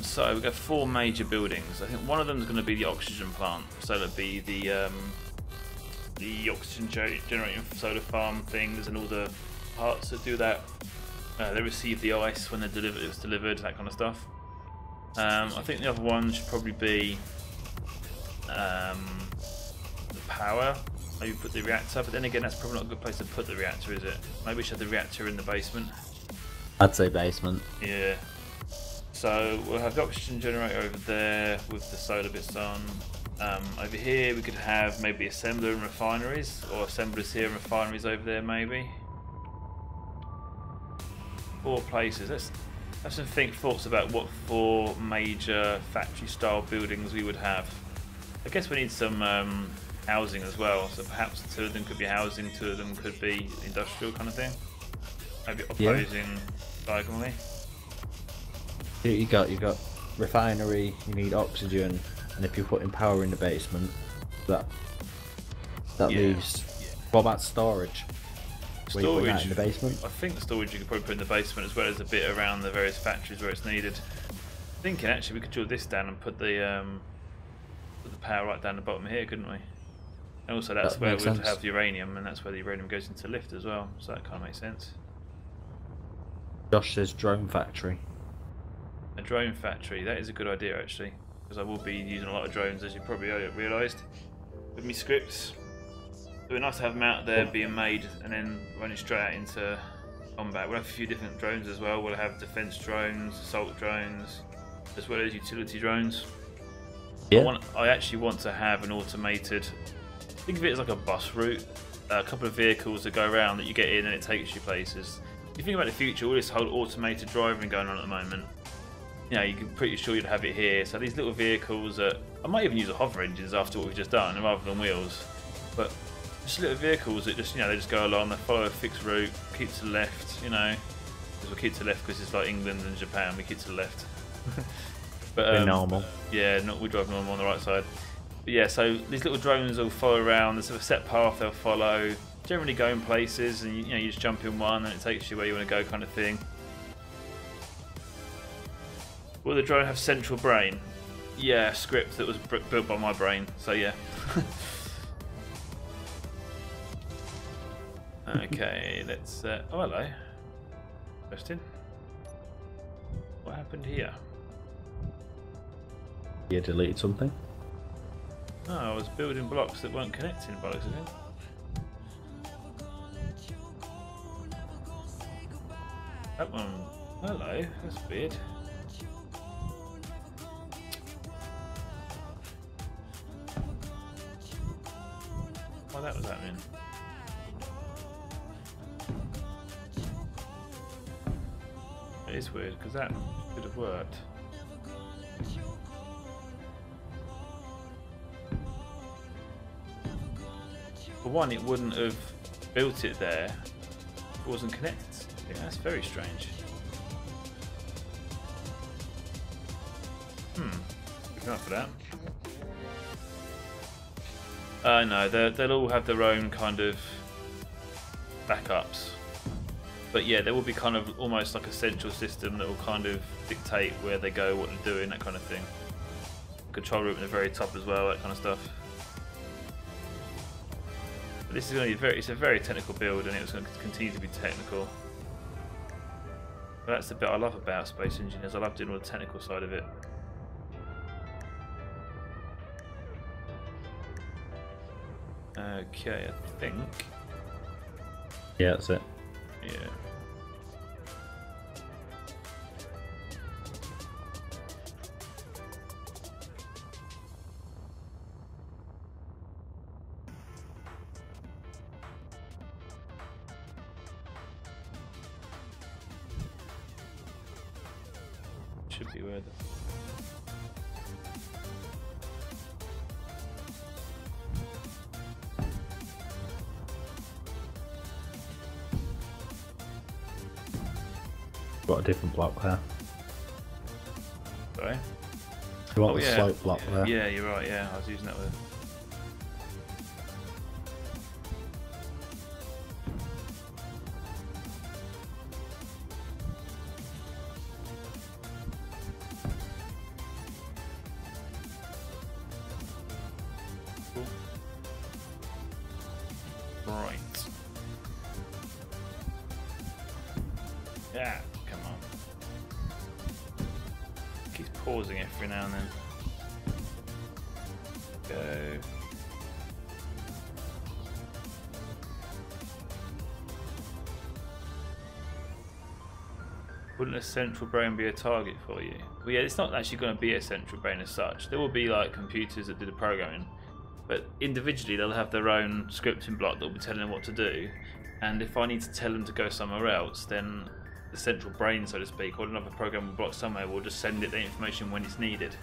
So we've got 4 major buildings. I think one of them is going to be the oxygen plant. So it'll be the oxygen generating solar farm things and all the parts that do that. They receive the ice when they're delivered. It's delivered, that kind of stuff. I think the other one should probably be the power. Maybe put the reactor, but then again, that's probably not a good place to put the reactor, is it? Maybe we should have the reactor in the basement. I'd say basement. Yeah. So we'll have the oxygen generator over there with the solar bits on. Over here we could have maybe assembler and refineries, or assemblers here and refineries over there maybe. 4 places. Let's have some thoughts about what 4 major factory style buildings we would have. I guess we need some housing as well, so perhaps 2 of them could be housing, 2 of them could be industrial kind of thing. Maybe opposing diagonally. You got refinery, you need oxygen, and if you're putting power in the basement, that leaves. What about storage? Storage in the basement. I think storage you could probably put in the basement as well as a bit around the various factories where it's needed. Thinking actually we could drill this down and put the power right down the bottom here, couldn't we? And also that's where we'd have the uranium, and that's where the uranium goes into the lift as well. So that kind of makes sense. Josh says drone factory. A drone factory, that is a good idea actually, because I will be using a lot of drones, as you probably realised with me scripts. It would be nice to have them out there being made and then running straight out into combat. We'll have a few different drones as well. We'll have defence drones, assault drones, as well as utility drones. Yeah. I actually want to have an automated, think of it as like a bus route, a couple of vehicles that go around that you get in and it takes you places. If you think about the future, all this whole automated driving going on at the moment, you know, you're pretty sure you'd have it here. So these little vehicles that I might even use a hover engines after what we've just done, rather than wheels. But just little vehicles that just, you know, they just go along, they follow a fixed route, keep to the left, you know, because we'll keep to the left because it's like England and Japan, we keep to the left. But normal. Yeah, we drive normal on the right side. But yeah, so these little drones will follow around. There's a set path they'll follow. Generally going places, and you know, you just jump in one and it takes you where you want to go, kind of thing. Will the drone have central brain? Yeah, a script that was built by my brain, so yeah. Okay, let's... oh, hello. Interesting. What happened here? You deleted something? Oh, I was building blocks that weren't connecting by the looks of it. That one... Hello, that's weird. Why that was happening? It is weird, because that could have worked. For one, it wouldn't have built it there if it wasn't connected. Yeah, that's very strange. Looking up for that. No, they'll all have their own kind of backups. But yeah, there will be kind of almost like a central system that will kind of dictate where they go, what they're doing, that kind of thing. Control room at the very top as well, that kind of stuff. But this is going to be it's a very technical build, and it's going to continue to be technical. But that's the bit I love about Space Engineers. I love doing all the technical side of it. Okay, I think. Yeah, that's it. Yeah. Should be where the... Got a different block there. Sorry? You want the slope block there? Yeah, you're right, yeah, I was using that with... Cool. Right. Yeah, come on. Keeps pausing every now and then. Go. Wouldn't a central brain be a target for you? Well, yeah, it's not actually going to be a central brain as such. There will be like computers that do the programming, but individually they'll have their own scripting block that will be telling them what to do. And if I need to tell them to go somewhere else, then the central brain, so to speak, or another programmable block somewhere will just send it the information when it's needed.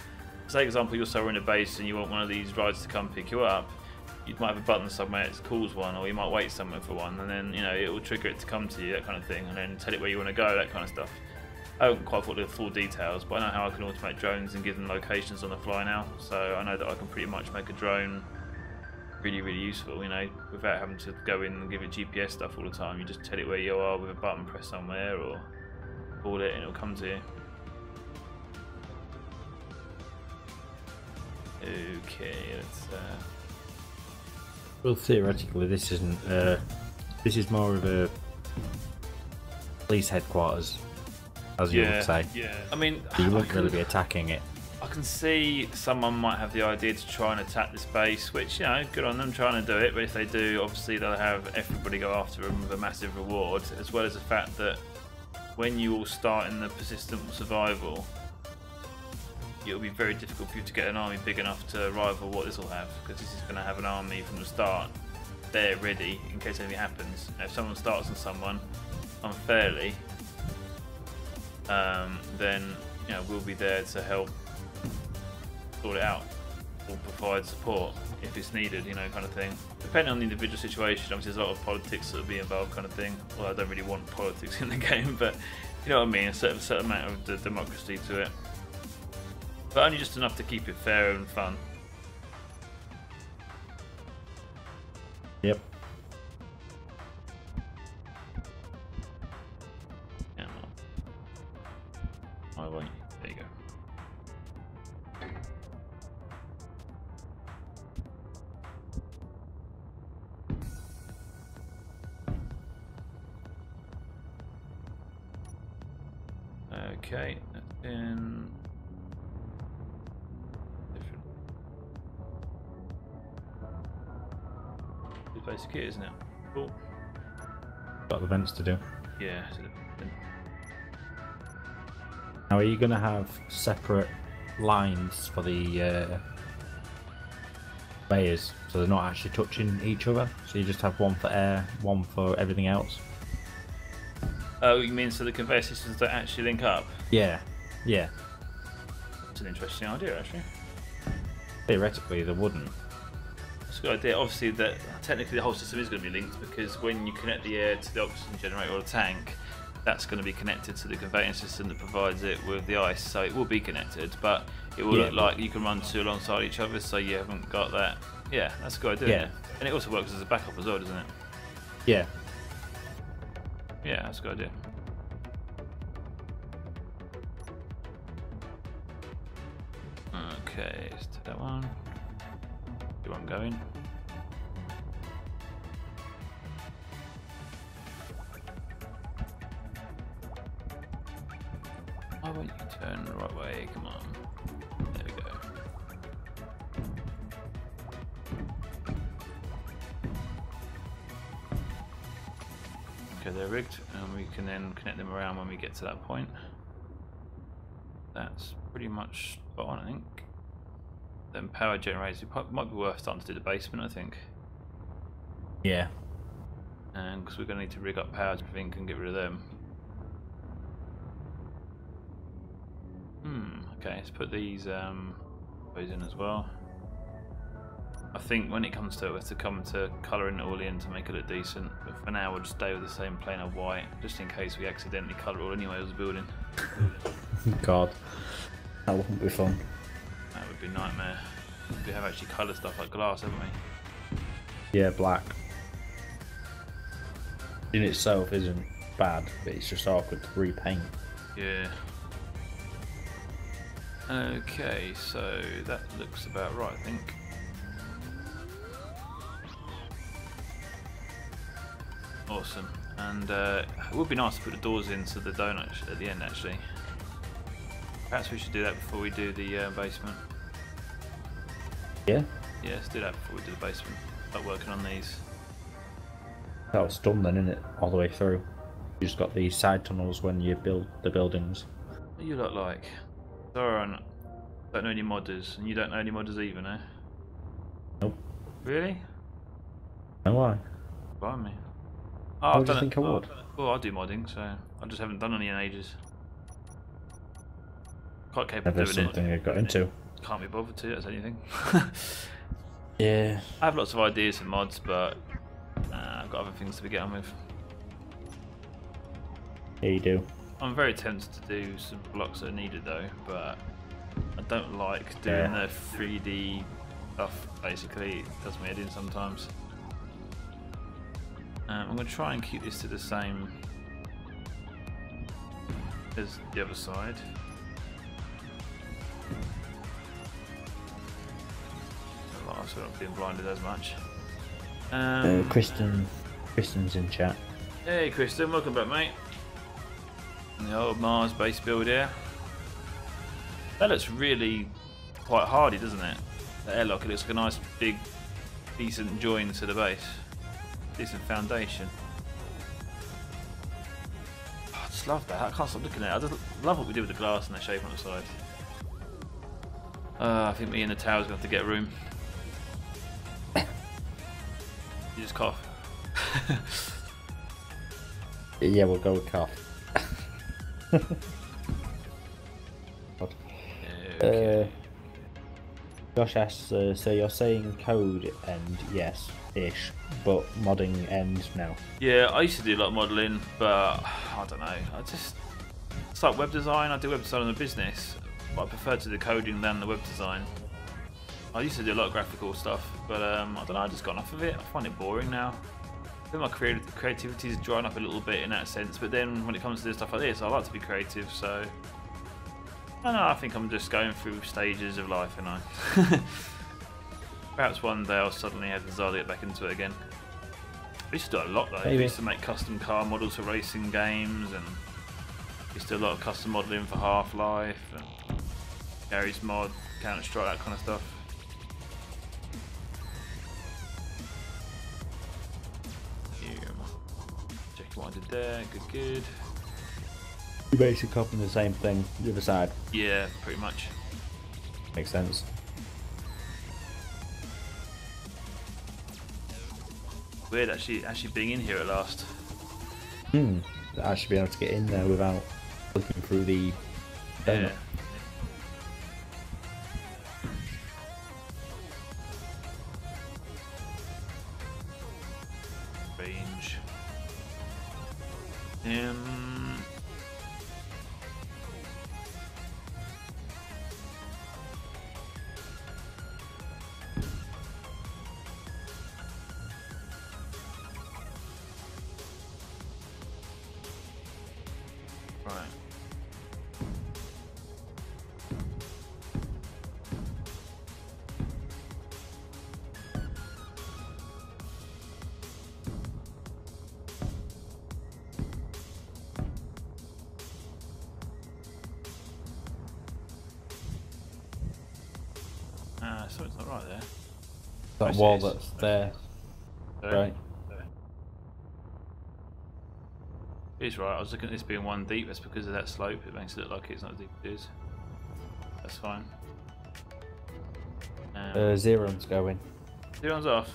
Say, for example, you're somewhere in a base and you want one of these rides to come pick you up. You might have a button somewhere that calls one, or you might wait somewhere for one, and then it will trigger it to come to you, that kind of thing, and then tell it where you want to go, that kind of stuff. I haven't quite thought of the full details, but I know how I can automate drones and give them locations on the fly now. So I know that I can pretty much make a drone really useful, without having to go in and give it GPS stuff all the time. You just tell it where you are with a button press somewhere, or call it and it'll come to you. Okay, let's Well, theoretically, this isn't. This is more of a police headquarters, as you would say. Yeah, I mean, you wouldn't really be attacking it. I can see someone might have the idea to try and attack this base, which, good on them trying to do it, but if they do, obviously they'll have everybody go after them with a massive reward, as well as the fact that when you all start in the persistent survival, it'll be very difficult for you to get an army big enough to rival what this will have, because this is going to have an army from the start there ready in case anything happens. If someone starts on someone unfairly, then we'll be there to help sort it out or provide support if it's needed, kind of thing. Depending on the individual situation, obviously there's a lot of politics that will be involved, kind of thing. Well, I don't really want politics in the game, but you know what I mean, a certain amount of the democracy to it. But only just enough to keep it fair and fun. Yep. Come on. Oh wait, there you go. Okay, that's been different. It's basic kit, isn't it? Cool. Got the vents to do. Yeah. Now, are you going to have separate lines for the layers, so they're not actually touching each other? So you just have one for air, one for everything else? Oh, you mean so the conveyor systems don't actually link up? Yeah, yeah. To an interesting idea, actually. Theoretically, they wouldn't. That's a good idea. Obviously, that technically the whole system is going to be linked because when you connect the air to the oxygen generator or the tank, that's going to be connected to the conveying system that provides it with the ice. So it will be connected, but it will look like you can run two alongside each other, so you haven't got that. Yeah, that's a good idea. Yeah. And it also works as a backup as well, doesn't it? Yeah. Yeah, that's a good idea. Okay, let's do that one. See where I'm going. Why won't you turn the right way? Come on. There we go. Okay, they're rigged, and we can then connect them around when we get to that point. That's pretty much spot on, I think. Then power generators, it might be worth starting to do the basement, I think. Yeah. And because we're going to need to rig up power to everything and get rid of them. Okay, let's put these in as well. I think when it comes to it, we have to come to colouring it all in to make it look decent. But for now, we'll just stay with the same plain of white, just in case we accidentally colour it all anyway as a building. God, that wouldn't be fun. That would be a nightmare. We have actually coloured stuff like glass, haven't we? Yeah, black. In itself isn't bad, but it's just awkward to repaint. Yeah. Okay, so that looks about right, I think. Awesome. And it would be nice to put the doors into the donut at the end, actually. Perhaps we should do that before we do the basement. Yeah? Yeah, let's do that before we do the basement. Start working on these. That was done then, isn't it? All the way through. You just got these side tunnels when you build the buildings. What do you look like? Sorry, I don't know any modders, and you don't know any modders either, no? Nope. Really? No, why? Blimey. Why do you think I would? Well, I do modding, so I just haven't done any in ages. Quite capable of doing something I got into. Can't be bothered to, that's anything. Yeah. I have lots of ideas for mods, but I've got other things to be getting on with. Yeah, you do. I'm very tempted to do some blocks that are needed though, but I don't like doing the 3D stuff, basically. It does my head in sometimes. I'm going to try and keep this to the same as the other side. So I'm not being blinded as much. Kristen's in chat. Hey Kristen, welcome back, mate. The old Mars base build here. That looks really quite hardy, doesn't it? The airlock, it looks like a nice big decent join to the base. Decent foundation. Oh, I just love that. I can't stop looking at it. I just love what we did with the glass and the shape on the side. I think me and the tower's going to have to get a room. You just cough. Yeah, we'll go with cough. Okay. Josh asks, so you're saying code end, yes, ish, but modding end now? Yeah, I used to do a lot of modelling, but I don't know. It's like web design. I do web design in a business, but I prefer to do coding than the web design. I used to do a lot of graphical stuff, but I don't know, I just got enough of it. I find it boring now. I think my creativity is drying up a little bit in that sense, but then when it comes to do stuff like this, I like to be creative, so I don't know, I think I'm just going through stages of life, and perhaps one day I'll suddenly have the desire to get back into it again. I used to do a lot though. I used to make custom car models for racing games, and I used to do a lot of custom modelling for Half-Life, and Gary's Mod, Counter-Strike, that kind of stuff. Check what I did there, good. You're basically copying the same thing, the other side. Yeah, pretty much. Makes sense. Weird actually being in here at last. Actually being able to get in there without looking through the donut. Yeah. Um, right. Something's not right there. That wall that's there. Right. He's right. I was looking at this being 1 deep. That's because of that slope. It makes it look like it's not as deep as it is. That's fine. Zeron's going. Zeron's off.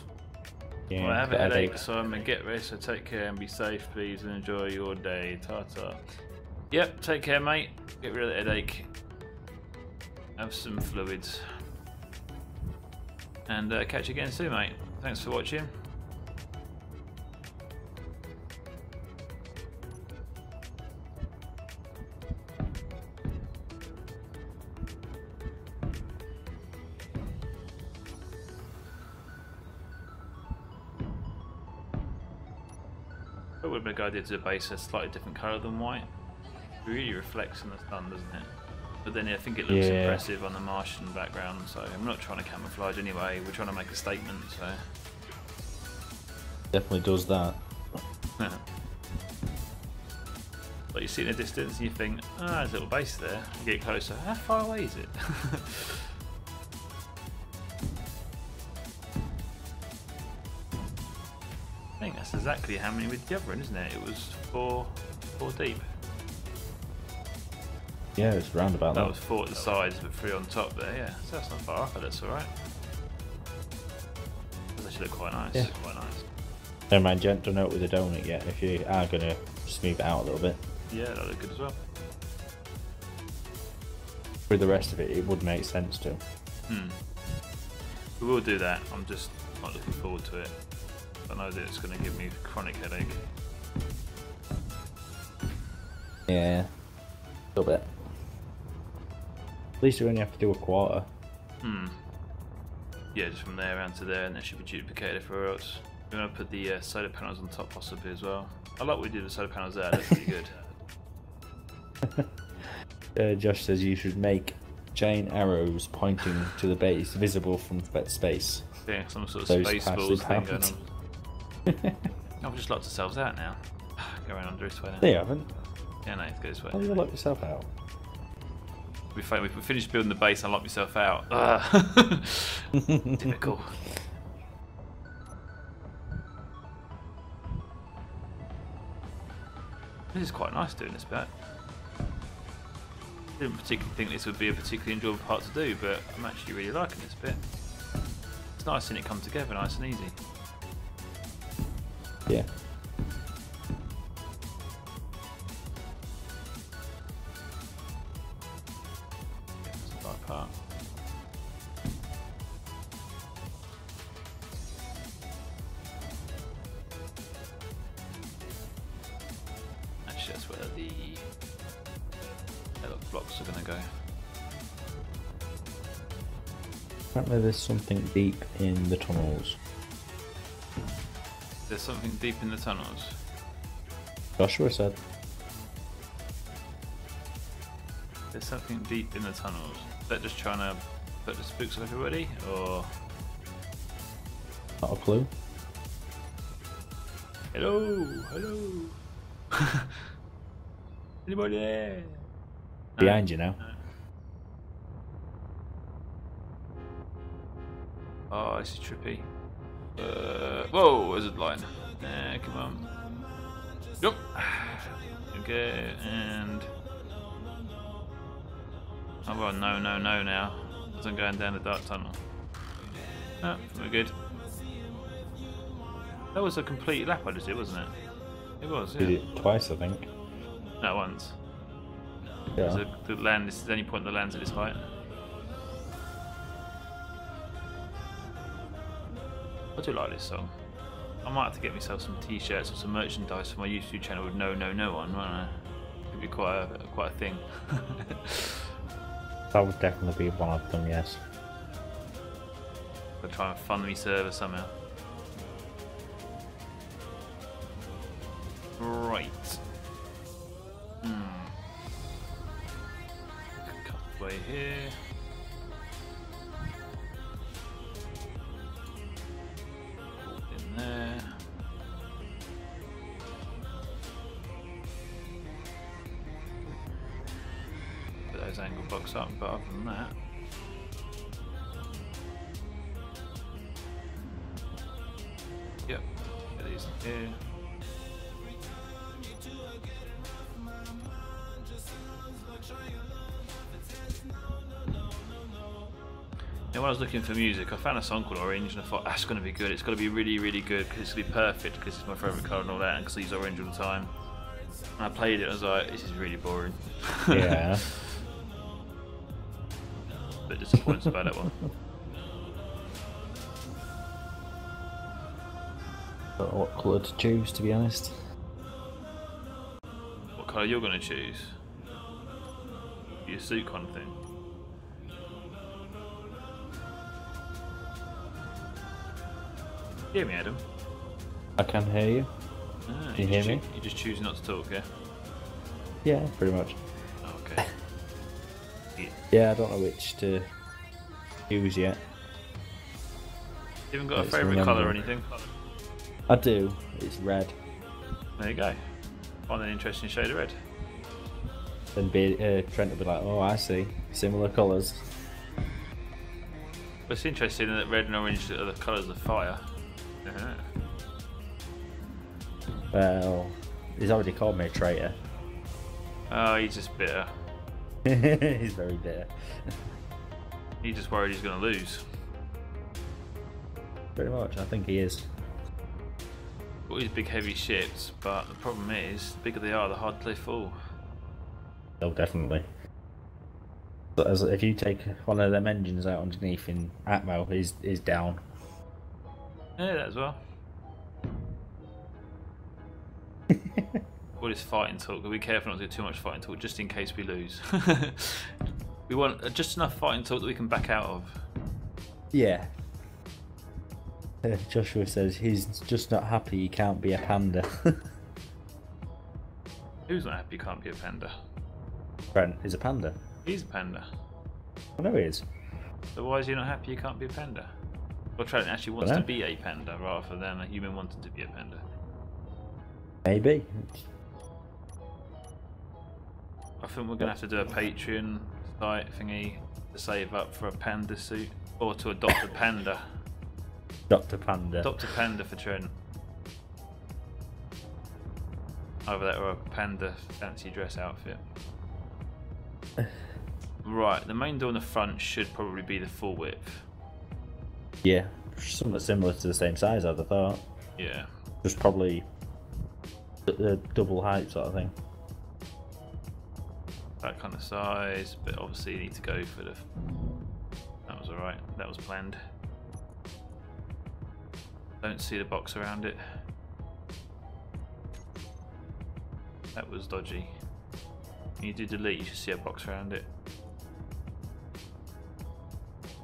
Yeah, well, I have a headache, so I'm gonna get rest. So take care and be safe, please, and enjoy your day. Ta-ta. Yep. Take care, mate. Get rid of the headache. Have some fluids. And catch you again soon, mate. Thanks for watching. It would be a good idea to base a slightly different colour than white. It really reflects in the sun, doesn't it? But then I think it looks impressive on the Martian background, so I'm not trying to camouflage anyway, we're trying to make a statement, so... Definitely does that. But you see in the distance and you think, ah, there's a little base there. You get closer, how far away is it? I think that's exactly how many with the other one, isn't it? It was four deep. Yeah, it's round about that. That was 4 at the sides, but 3 on top there, yeah. So that's not far off, but that's alright. Does actually look quite nice. Yeah. Quite nice. Never mind, gent, don't know it with a donut yet. If you are going to smooth it out a little bit. Yeah, that look good as well. With the rest of it, it would make sense to. We will do that. I'm just not looking forward to it. I know that it's going to give me a chronic headache. Yeah, a little bit. At least you only have to do a quarter. Yeah, just from there around to there, and that should be duplicated everywhere else. We're going to put the solar panels on top possibly as well. I like what we did with solar panels there, that's pretty good. Josh says you should make giant arrows pointing to the base visible from space. Yeah, some sort of space balls thing going on. Oh, we just locked ourselves out now. Go around under this way now. They haven't. Yeah, no, go this way. How do you lock yourself out? We finished building the base, I locked myself out. Typical. This is quite nice doing this bit. Didn't particularly think this would be a particularly enjoyable part to do, but I'm actually really liking this bit. It's nice seeing it come together nice and easy. Yeah. Part. Actually, that's where the yellow blocks are going to go. Apparently there's something deep in the tunnels. There's something deep in the tunnels. Joshua said. There's something deep in the tunnels. Is that just trying to put the spooks on everybody, or? Not a clue. Hello, hello. Anybody there? Behind you now. Oh, this is trippy. Whoa, there's a line. Come on. Yep. Okay, and. Oh well, no now. As I'm going down the dark tunnel. Oh, we're good. That was a complete lap I just did, wasn't it? It was, yeah. Did it twice, I think. No, once. Yeah. So the land, this is the only point that lands at this height. I do like this song. I might have to get myself some t-shirts or some merchandise for my YouTube channel with no on, won't I? Could be quite a thing. That would definitely be one of them, yes. I'll try and fund me server somehow. Right. Cut away here. In there. Put those angle blocks up, but other than that. Yep, get these in here. When I was looking for music, I found a song called Orange and I thought that's going to be good. It's going to be really, really good because it's going to be perfect because it's my favourite colour and all that, and because I use orange all the time. And I played it and I was like, this is really boring. Yeah. A bit disappointed about that one. Don't know what colour to choose, to be honest. What colour you're going to choose? Your suit kind of thing. Hear me, Adam? I can hear you. Ah, can you hear me? You just choose not to talk, yeah? Yeah, pretty much. Okay. Yeah, I don't know which to use yet. You haven't got a favourite colour or anything? I do. It's red. There you go. Find an interesting shade of red. Then Trent will be like, oh, I see. Similar colours. But it's interesting that red and orange are the colours of fire. Well, he's already called me a traitor. Oh, he's just bitter. He's very bitter. He's just worried he's going to lose. Pretty much, I think he is. All these big heavy ships, but the problem is, the bigger they are, the harder they fall. Oh, definitely. But if you take one of them engines out underneath in Atmo, he's down. Yeah, that as well. All this fighting talk, we'll be careful not to do too much fighting talk just in case we lose. We want just enough fighting talk that we can back out of. Yeah. Joshua says he's just not happy he can't be a panda. Who's not happy he can't be a panda? Brent is a panda. He's a panda. I know he is. So why is he not happy he can't be a panda? Well, Trent actually wants to be a panda rather than a human wanting to be a panda. Maybe. I think we're going to have to do a Patreon site thingy to save up for a panda suit. Or to adopt a panda. Dr. Panda. Dr. Panda for Trent. Either that or a panda fancy dress outfit. Right, the main door in the front should probably be the full width. Yeah, somewhat similar to the same size, I'd have thought. Yeah. Just probably the double height sort of thing. That kind of size, but obviously you need to go for the... That was alright, that was planned. Don't see the box around it. That was dodgy. When you do delete, you should see a box around it.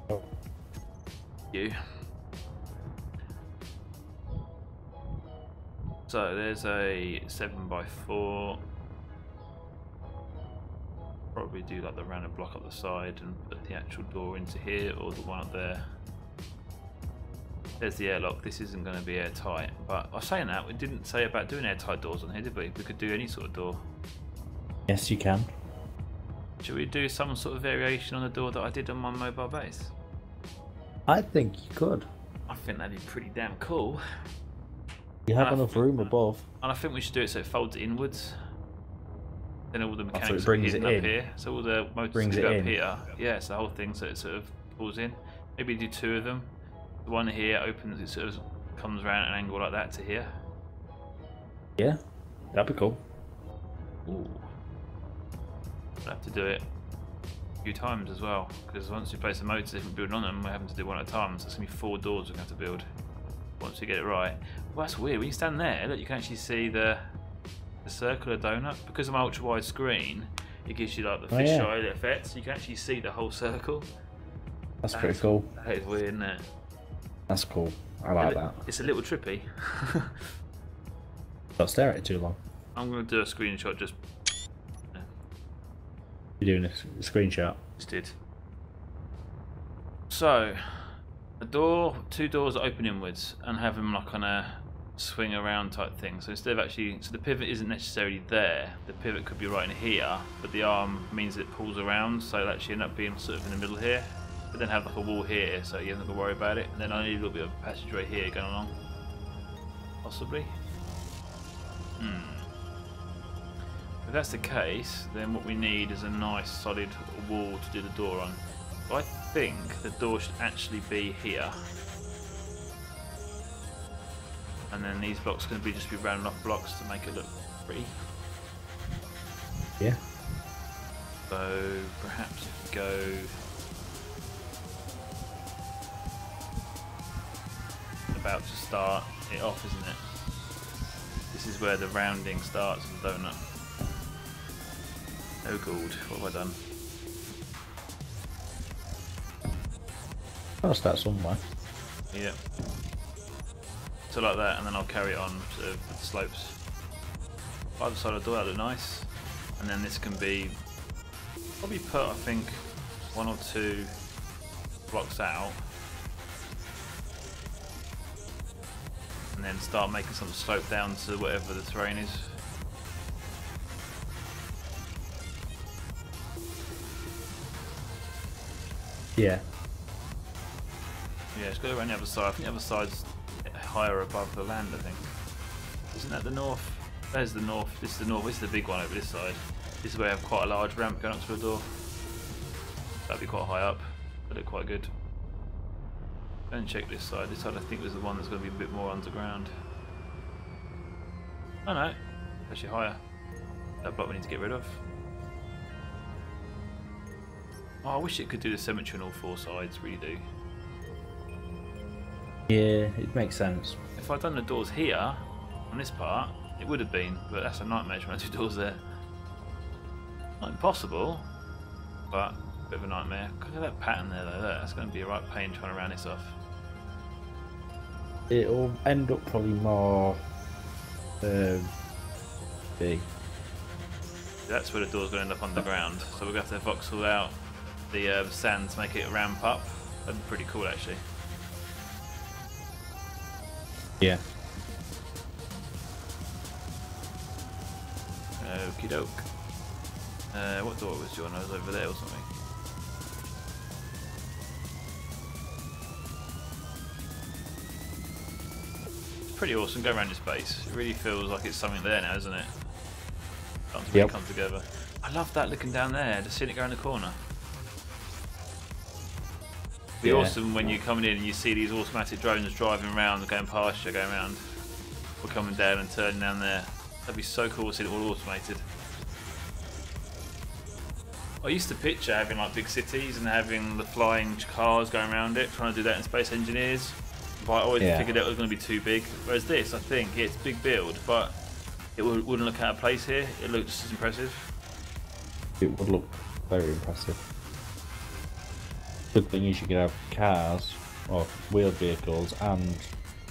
Oh. You. So there's a 7x4. Probably do like the random block up the side and put the actual door into here or the one up there. There's the airlock. This isn't going to be airtight, but I was saying that we didn't say about doing airtight doors on here, did we? We could do any sort of door. Yes, you can. Should we do some sort of variation on the door that I did on my mobile base? I think you could. I think that'd be pretty damn cool. You have enough room above. And I think we should do it so it folds inwards. Then all the mechanics so it are brings hidden it up in. here. So all the motors Brings go it up in. here. Yeah, it's the whole thing so it sort of pulls in. Maybe do two of them. The one here opens, it sort of comes around at an angle like that to here. Yeah, that'd be cool. Ooh. We'll have to do it a few times as well, because once we place the motors, if we build on them, we're having to do one at a time, so it's going to be 4 doors we're going to have to build once you get it right. Well, that's weird. When you stand there, look, you can actually see the circular donut. Because of my ultra wide screen, it gives you like the fisheye effect, so you can actually see the whole circle. That's pretty cool. That is weird, isn't it? That's cool. I like that. It's a little trippy. Don't stare at it too long. I'm going to do a screenshot just... You're doing a screenshot? Just did. So, two doors open inwards and have them like on a swing around type thing. So instead of actually, so the pivot isn't necessarily there. The pivot could be right in here, but the arm means it pulls around, so it'll actually end up being sort of in the middle here. But then have like a wall here, so you don't have to worry about it. And then I need a little bit of passageway here going along, possibly. If that's the case, then what we need is a nice solid wall to do the door on. I think the door should actually be here. And then these blocks can just be rounded off blocks to make it look pretty. Yeah. So perhaps if we go... about to start it off, isn't it? This is where the rounding starts of the donut. Oh god, what have I done? I'll start somewhere. Yeah. So like that, and then I'll carry it on with the slopes. Either side of the door, that look nice. And then this can be probably put, I think, 1 or 2 blocks out. And then start making some slope down to whatever the terrain is. Yeah. Yeah, it's got to go around the other side. I think the other side's higher above the land, I think. Isn't that the north? There's the north. This is the north. This is the big one over this side. This is where I have quite a large ramp going up to the door. That'd be quite high up. That'd look quite good. Go and check this side. This side I think was the one that's going to be a bit more underground. Oh no, actually higher. That block we need to get rid of. Oh, I wish it could do the symmetry on all 4 sides, really do. Yeah, it makes sense. If I'd done the doors here, on this part, it would have been, but that's a nightmare trying to do doors there. Not impossible, but a bit of a nightmare. Look at that pattern there though, that's going to be a right pain trying to round this off. It'll end up probably more big. That's where the door's going to end up underground, so we're going to have to voxel out the sand to make it ramp up. That'd be pretty cool actually. Yeah. Okie doke. What door was you on? I was over there or something. It's pretty awesome. Go around this base. It really feels like it's something there now, isn't it? Starting to really come together. I love that looking down there. Just seeing it go in the corner. It'd be awesome when you're coming in and you see these automatic drones driving around, going past you, going around, or coming down and turning down there. That'd be so cool to see it all automated. I used to picture having like big cities and having the flying cars going around it, trying to do that in Space Engineers, but I always figured it was going to be too big. Whereas this, I think, it's big build, but it wouldn't look out of place here. It looks just as impressive. It would look very impressive. Good thing is you can have cars, or wheeled vehicles, and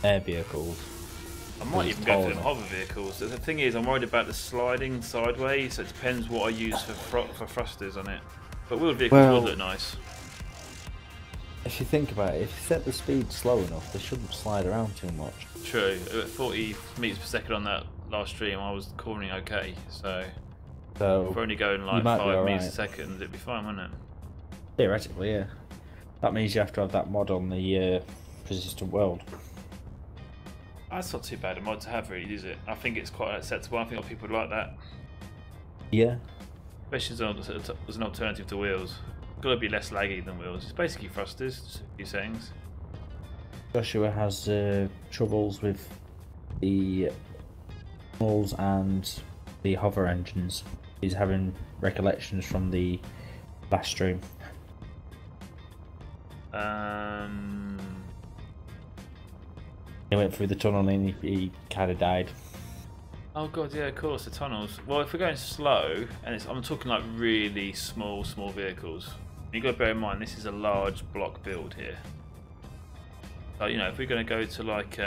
air vehicles. I might even go for them hover vehicles. The thing is, I'm worried about the sliding sideways, so it depends what I use for thrusters on it. But wheeled vehicles would look nice. If you think about it, if you set the speed slow enough, they shouldn't slide around too much. True. At 40 meters per second on that last stream, I was cornering okay. So if we're only going like 5 meters a second, it'd be fine, wouldn't it? Theoretically, yeah. That means you have to have that mod on the persistent world. That's not too bad a mod to have, really, is it? I think it's quite acceptable. I think a lot of people would like that. Yeah. Especially as an alternative to wheels. It's got to be less laggy than wheels. It's basically thrusters, just a few settings. Joshua has troubles with the walls and the hover engines. He's having recollections from the last stream. He went through the tunnel and he kind of died. Oh god, yeah, of course, the tunnels. Well, if we're going slow, and I'm talking like really small vehicles, you've got to bear in mind this is a large block build here. So, you know, if we're going to go to like,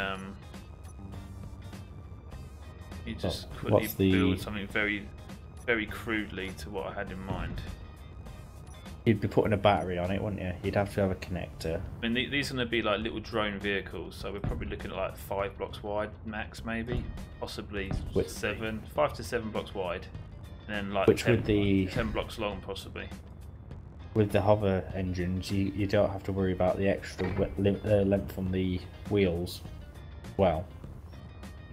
you just quickly build something very, very crudely to what I had in mind. You'd be putting a battery on it, wouldn't you? You'd have to have a connector. I mean, these are going to be like little drone vehicles, so we're probably looking at like 5 blocks wide max, maybe, possibly 5 to 7 blocks wide, and then like 10 blocks long, possibly. With the hover engines, you don't have to worry about the extra length on the wheels. Well,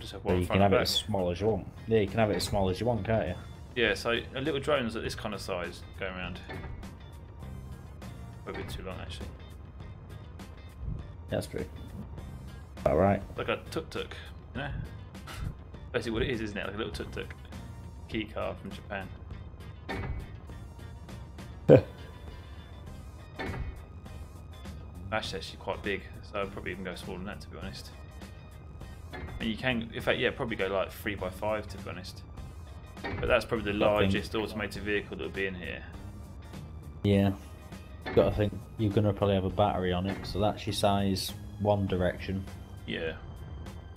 just have so you can have it as small as you want. Yeah, you can have it as small as you want, can't you? Yeah, so a little drones at this kind of size going around. A bit too long, actually. That's true. All right. Like a tuk-tuk, you know? Basically what it is, isn't it? Like a little tuk-tuk. Key car from Japan. Actually quite big, so I'd probably even go smaller than that, to be honest. And you can, in fact, yeah, probably go like 3x5, to be honest. But that's probably the largest automated vehicle that would be in here. Yeah. Got to think you're gonna probably have a battery on it, so that's your size one direction. Yeah.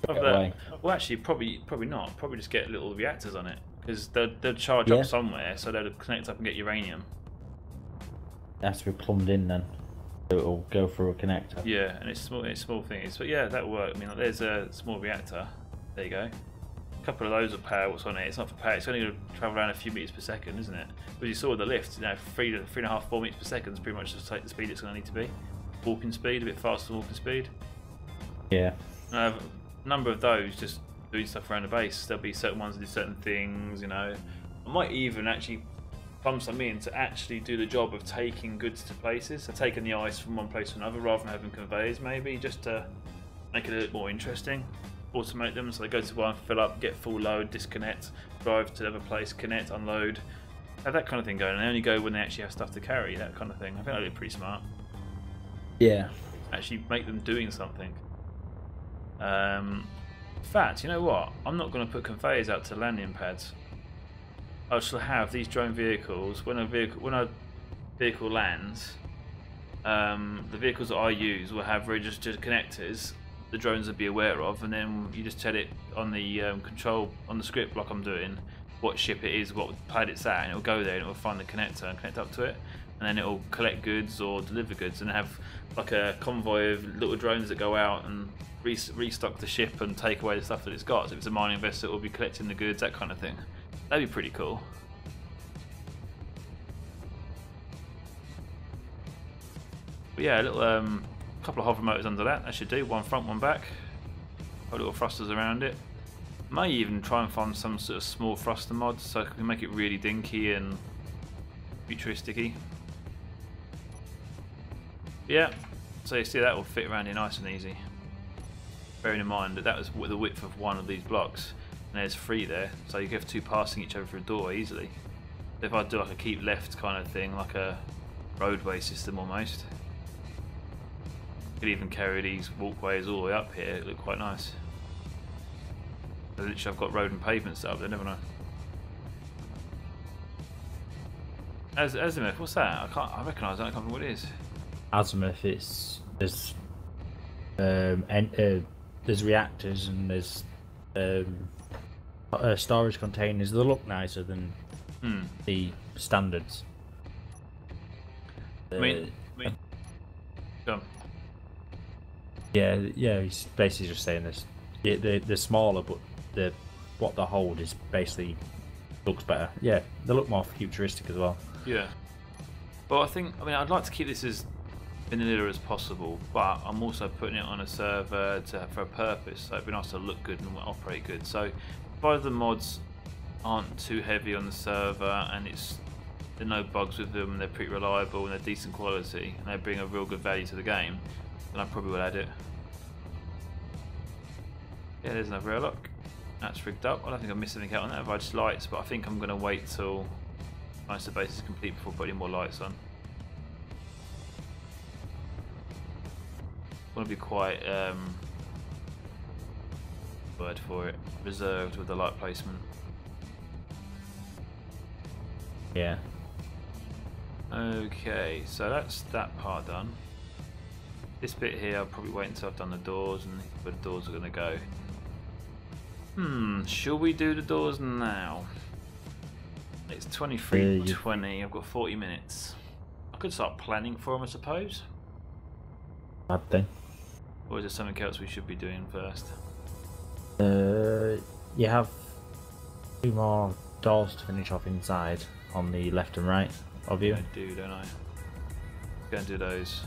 Well, actually, probably not. Probably just get little reactors on it, because they'll charge up somewhere, so they'll connect up and get uranium. It has to be plumbed in then, so it'll go through a connector. Yeah, and it's small things, but yeah, that'll work. I mean, like, there's a small reactor. There you go. A couple of those will power what's on it. It's not for power. It's only going to travel around a few meters per second, isn't it? But you saw with the lift, you know, 3.5, 4 meters per second is pretty much just the speed it's going to need to be. Walking speed, a bit faster than walking speed. Yeah. And I have a number of those just doing stuff around the base. There'll be certain ones that do certain things, you know. I might even actually plumb some in to actually do the job of taking goods to places. So taking the ice from one place to another rather than having conveyors, maybe, just to make it a bit more interesting. Automate them so they go to one, fill up, get full load, disconnect, drive to another place, connect, unload, have that kind of thing going. And they only go when they actually have stuff to carry, that kind of thing. I think that'd be pretty smart. Yeah. Actually make them doing something. In fact, you know what? I'm not going to put conveyors out to landing pads. I shall have these drone vehicles. When a vehicle lands, the vehicles that I use will have registered connectors the drones would be aware of, and then you just tell it on the control on the script like I'm doing what ship it is, what pad it's at, and it'll go there and it'll find the connector and connect up to it, and then it'll collect goods or deliver goods and have like a convoy of little drones that go out and restock the ship and take away the stuff that it's got. So if it's a mining vessel, it will be collecting the goods, that kind of thing. That'd be pretty cool. But yeah, a little couple of hover motors under that should do. One front, one back. Got little thrusters around it. May even try and find some sort of small thruster mod so I can make it really dinky and futuristic-y. Yeah, so you see that will fit around here nice and easy. Bearing in mind that was the width of one of these blocks, and there's 3 there, so you have 2 passing each other through a door easily. If I do like a keep left kind of thing, like a roadway system almost, could even carry these walkways all the way up here. It look quite nice. Literally, I've got road and pavement set up there, never know. Azimuth, what's that? I recognise that. I can't remember what it is. Azimuth, there's reactors and there's storage containers. They look nicer than the standards. I mean, go on. Yeah, he's basically just saying this. They're smaller, but what they hold is basically looks better. Yeah, they look more futuristic as well. Yeah. Well, I mean, I'd like to keep this as vanilla as possible, but I'm also putting it on a server for a purpose, so it'd be nice to look good and operate good. So, provided the mods aren't too heavy on the server and there are no bugs with them, and they're pretty reliable and they're decent quality and they bring a real good value to the game, then I probably will add it. Yeah, there's another airlock. That's rigged up. I don't think I've missed anything out on that. I've just lights, but I think I'm going to wait till most of the base is complete before putting more lights on. I want to be quite word for it. Reserved with the light placement. Yeah. Okay, so that's that part done. This bit here, I'll probably wait until I've done the doors and where the doors are going to go. Shall we do the doors now? It's 23:20. I've got 40 minutes. I could start planning for them, I suppose. Bad thing. Or is there something else we should be doing first? You have 2 more doors to finish off inside on the left and right of you. I do, don't I? Go and do those.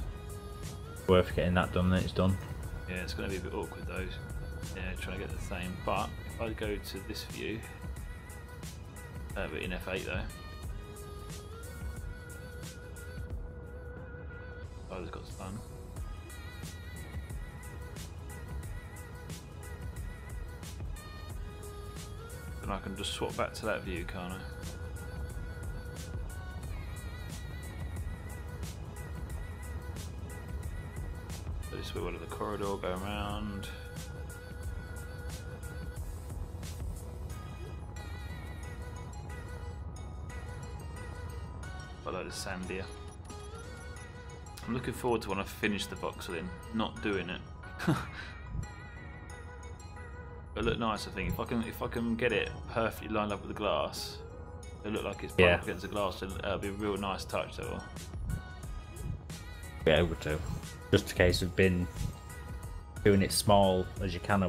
Worth getting that done, then it's done. Yeah, it's going to be a bit awkward those. Yeah, trying to get the same. But if I go to this view, but in F8 though. Oh, it's got stun. And I can just swap back to that view, can't I? So this way, the corridor, go around. Follow the sand here. I'm looking forward to when I finish the voxeling, not doing it. It'll look nice, I think. If I can get it perfectly lined up with the glass, it'll look like it's bumped up against the glass. It'll be a real nice touch, that will. Be able to. Just a case of doing it small as you can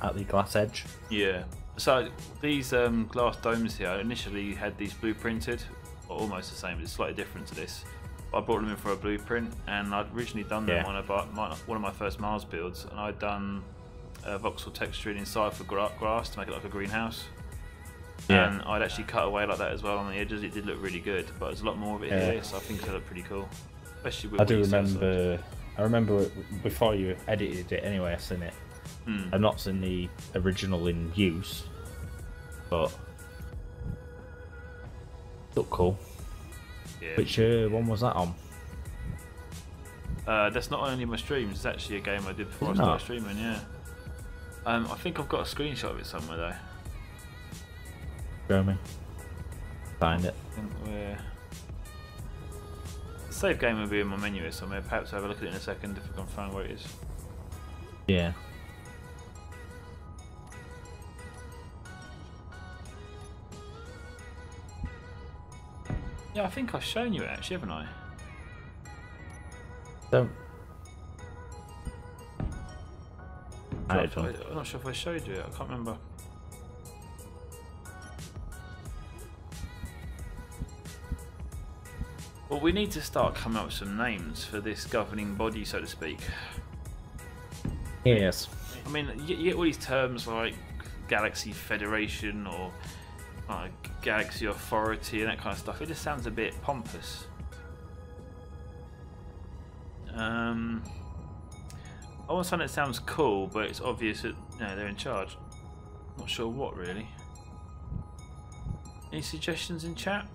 at the glass edge. Yeah. So these glass domes here, I initially had these blueprinted, or almost the same. It's slightly different to this. I brought them in for a blueprint, and I'd originally done them on one of my first Mars builds, and I'd done voxel texturing inside for grass to make it like a greenhouse. Yeah. And I'd actually cut away like that as well on the edges. It did look really good, but there's a lot more of it here, so I think it'll look pretty cool. Especially with I remember before you edited it anyway, I seen it. I've not seen the original in use, but look cool. Yeah. Which one was that on? That's not only my streams, it's actually a game I did before I started streaming, yeah. I think I've got a screenshot of it somewhere though. Show me. Find it. I think the save game will be in my menu here somewhere. Perhaps I'll have a look at it in a second if I can find where it is. Yeah. Yeah, I think I've shown you it actually, haven't I? Don't. I'm not sure if I showed you it, I can't remember. Well, we need to start coming up with some names for this governing body, so to speak. Yes. I mean, you get all these terms like Galaxy Federation or Galaxy Authority and that kind of stuff. It just sounds a bit pompous. I want something that sounds cool, but it's obvious that they're in charge. Not sure what really. Any suggestions in chat?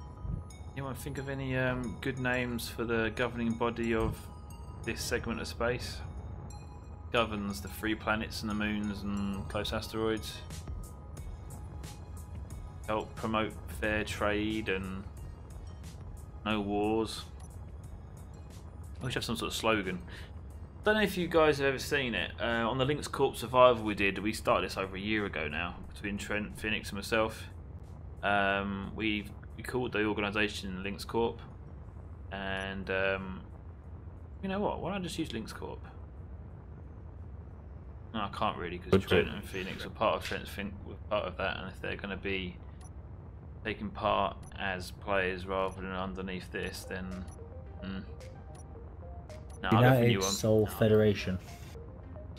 Anyone think of any good names for the governing body of this segment of space? Governs the 3 planets and the moons and close asteroids. Help promote fair trade and no wars. We should have some sort of slogan. Don't know if you guys have ever seen it. On the Lynx Corp Survival we started this over a year ago now, between Trent, Phoenix and myself. We called the organisation Lynx Corp, and you know what? Why don't I just use Lynx Corp? No, I can't really, because Trent and Phoenix were part of part of that, and if they're going to be taking part as players rather than underneath this, then no, United Soul Federation.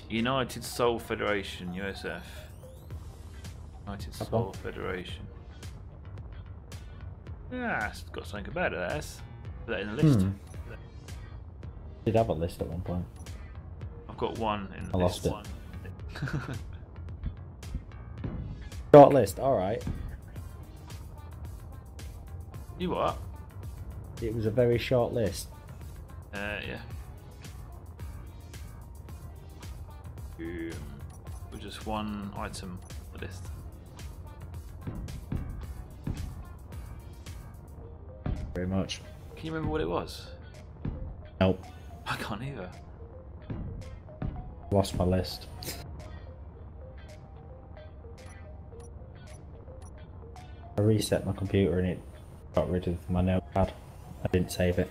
United Soul Federation, USF. United Soul Federation. Yeah, it's got something about it. That's put that in the list. Did have a list at one point. I've got one in the list. I lost it. Short list. All right. You what? It was a very short list. Yeah. with just one item on the list. Very much. Can you remember what it was? Nope. I can't either. Lost my list. I reset my computer and it got rid of my notepad. I didn't save it.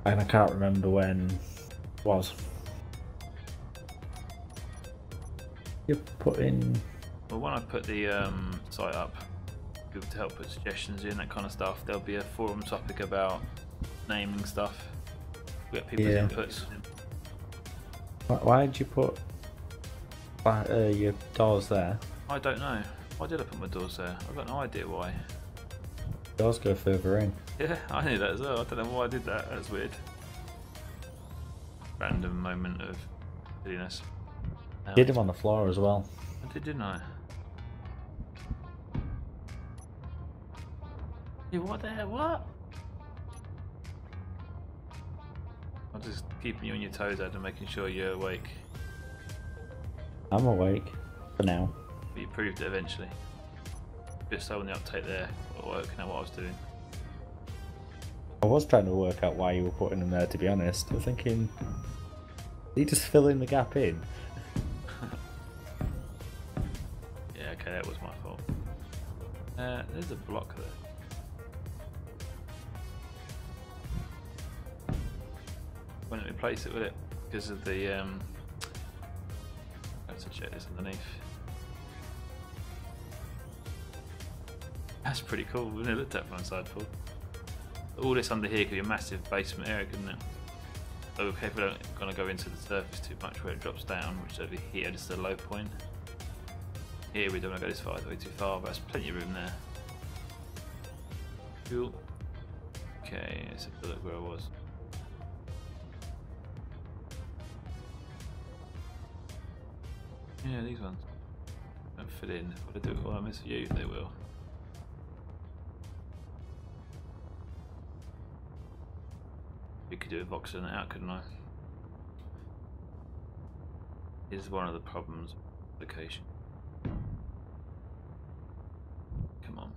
And I can't remember when it was. You put in... Well, when I put the site up, people to help put suggestions in, that kind of stuff, there'll be a forum topic about naming stuff. We get people's inputs. Why did you put your doors there? I don't know. Why did I put my doors there? I've got no idea why. Doors go further in. Yeah, I knew that as well. I don't know why I did that. That's weird. Random moment of silliness. Did them on the floor as well. I did, didn't I? Yeah, what the hell? What? I'm just keeping you on your toes, Adam, making sure you're awake. I'm awake for now. But you proved it eventually. Just so on the uptake there, working out what I was doing. I was trying to work out why you were putting them there, to be honest. I was thinking, are you just filling the gap in? Yeah, okay, that was my fault. There's a block there. Why don't we place it with it? Because of the I have to check this underneath. That's pretty cool. We've never looked at from inside before. All this under here could be a massive basement area, couldn't it? Okay, if we don't kind of go into the surface too much where it drops down, which over here is the low point. Here we don't want to go this far, it's way too far, but there's plenty of room there. Cool. Okay, let's have a look where I was. Yeah, these ones don't fit in. Will they do it while I miss you? They will. You could do a box in it out, couldn't I? Is one of the problems with location. Come on.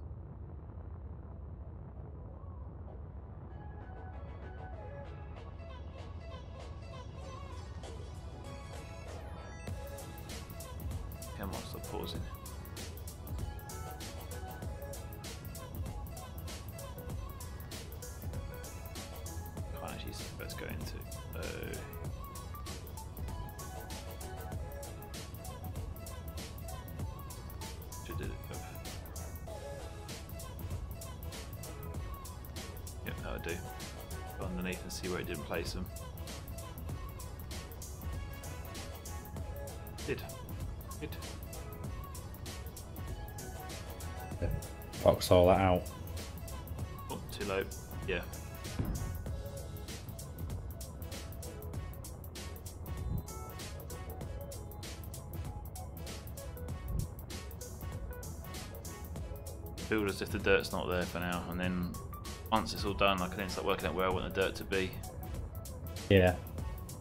Come on, stop pausing. Can't actually see where it's going to. Should do it. Yep, that would do. Go underneath and see where it didn't place them. Did. Good. Box all that out. Oh, too low. Yeah. Build as if the dirt's not there for now, and then once it's all done, I can then start working out where I want the dirt to be. Yeah.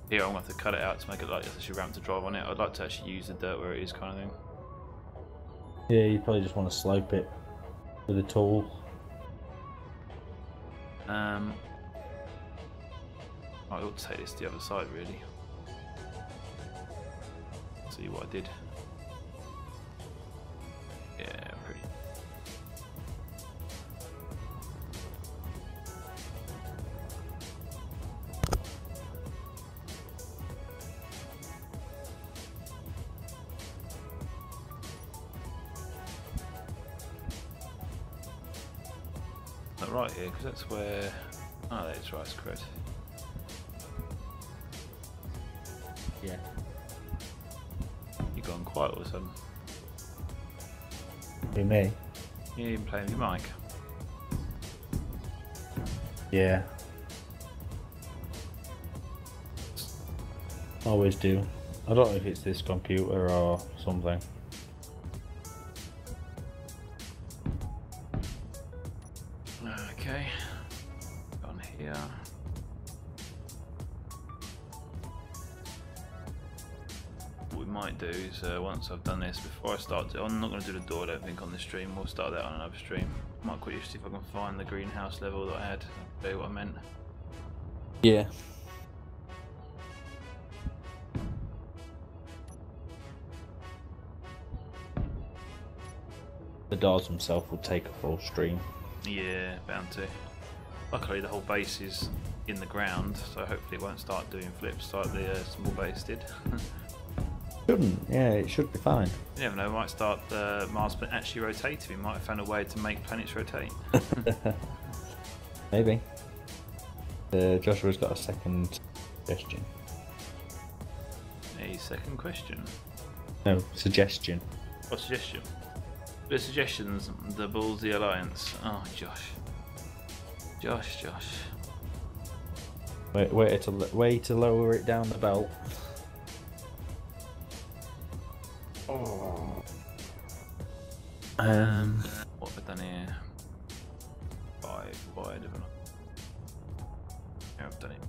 Here I'm going to have to cut it out to make it like it's actually ramp to drive on it. I'd like to actually use the dirt where it is, kind of thing. Yeah, you probably just want to slope it with a tool. I ought to take this to the other side, really. See what I did. Yeah, pretty. Not right here, because that's where. Oh, that's right, it's correct. Yeah. You've gone quiet all of a sudden. Who, me? Yeah, you've been playing with your mic. Yeah. Always do. I don't know if it's this computer or something. Okay. On here. might do is once I've done this, before I start, I'm not going to do the door, I don't think, on this stream. We'll start that on another stream. I might quickly see if I can find the greenhouse level that I had. I'll tell you what I meant. Yeah. The doors themselves will take a full stream. Yeah, bound to. Luckily the whole base is in the ground, so hopefully it won't start doing flips like the small base did. Shouldn't, yeah, it should be fine. You never know, might start Mars planet actually rotating. We might have found a way to make planets rotate. Maybe. Joshua's got a second suggestion. A second question? No, suggestion. What suggestion? The suggestions, the Ballsy Alliance. Oh, Josh. Josh. Way to lower it down the belt. What have I done here? 5 wide, haven't I? Yeah, I've done it.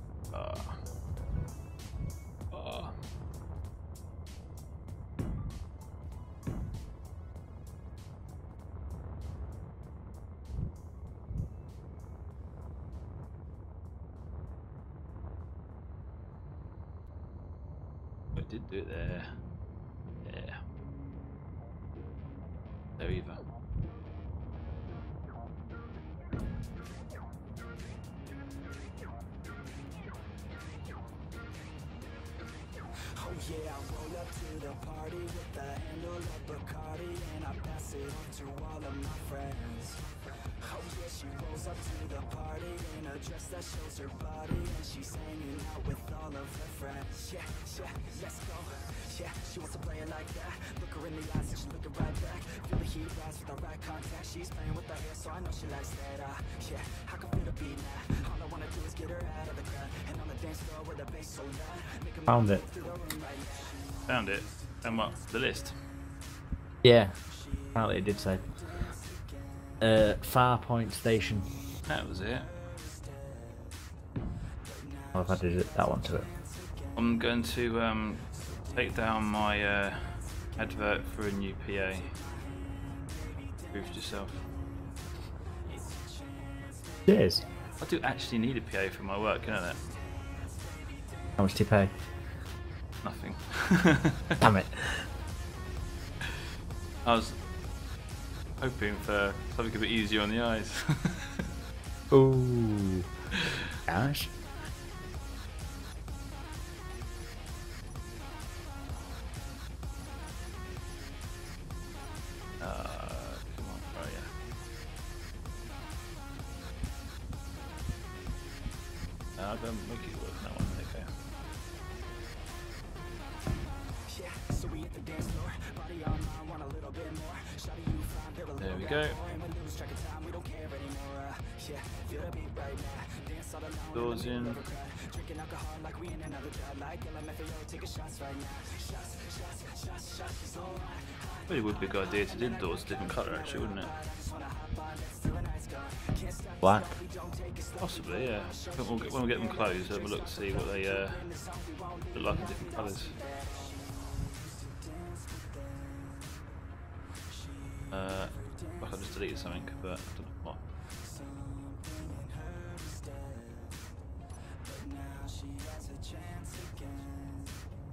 I did do it there. Yeah. There either. Oh yeah, I roll up to the party with the handle of Bacardi, and I pass it on to all of my friends. Oh yeah, she rolls up to the party in a dress that shows her body, and she's hanging out with all of her friends. Yeah, let's go. Yeah, she wants to play it like that. Look her in the eyes and she's looking right back. Feel the heat rise with the right contact. She's playing with her hair, so I know she likes that. Yeah, I can feel the beat now. All I wanna do is get her out of the crowd, and on the dance floor with the bass so loud. Found it. Found it. And what? The list? Yeah, apparently it did say. Farpoint Station. That was it. I've added that one to it. I'm going to take down my advert for a new PA. Prove yourself. Cheers. I do actually need a PA for my work, you know that? How much do you pay? Nothing. Damn it. I was hoping for something a bit easier on the eyes. Ooh. Gosh. Come on, right, yeah. I'll go and make it work on that one, okay. There we go. Doors in. Really would be a good idea to do the doors a different colour actually, wouldn't it? Black. Possibly, yeah. I think when we get them closed, we'll have a look to see what they look like in different colours. I just deleted something, but I don't know what.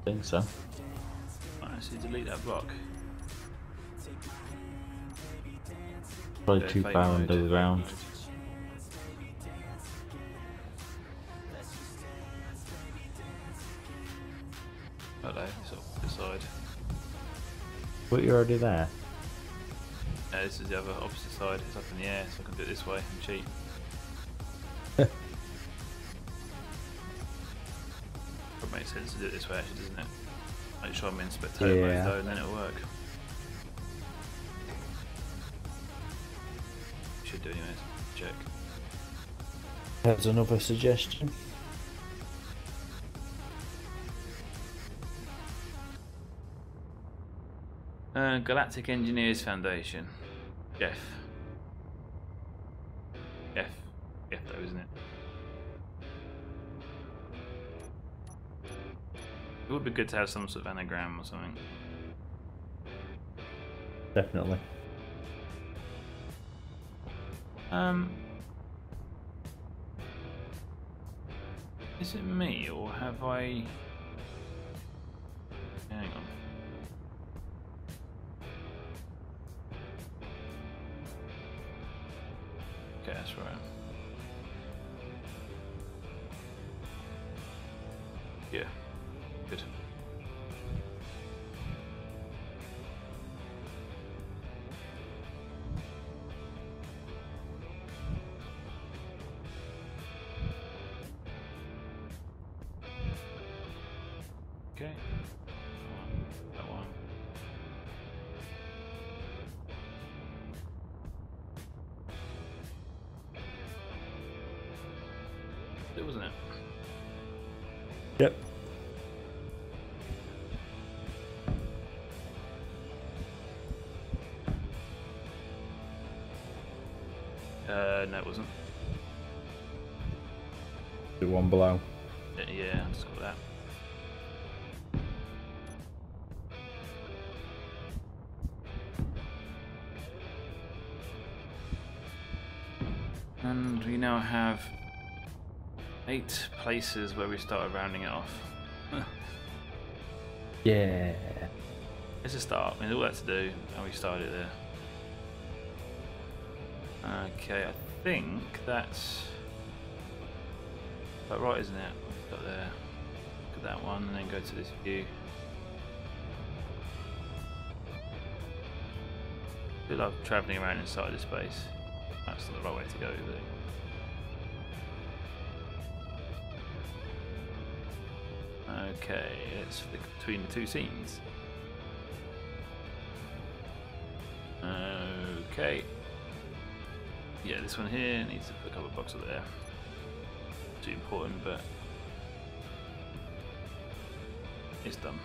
I think so. Right, so delete that block. Probably too far under the ground. Hello, sort of this side. But you're already there. This is the other opposite side. It's up in the air, so I can do it this way and cheat. Probably makes sense to do it this way, actually, doesn't it? Make sure I'm in spectator mode though, and then it'll work. Should do anyways. Check. There's another suggestion. Galactic Engineers Foundation. Jeff. Jeff though, isn't it? It would be good to have some sort of anagram or something. Definitely. Is it me or have I? Hang on. Okay, that's right. Yeah, good. Okay. That one. It wasn't it? Yep. No, it wasn't. The one below. Yeah, I just got that. And we now have 8 places where we started rounding it off. Yeah. It's a start. I mean, all that to do, and we started there. Okay, I think that's about right, isn't it? We've got there. Look at that one, and then go to this view. I feel like travelling around inside this space. That's not the right way to go, but... Okay, let's flick between the 2 scenes. Okay. Yeah, this one here needs to put a couple of boxes there. Too important, but it's done.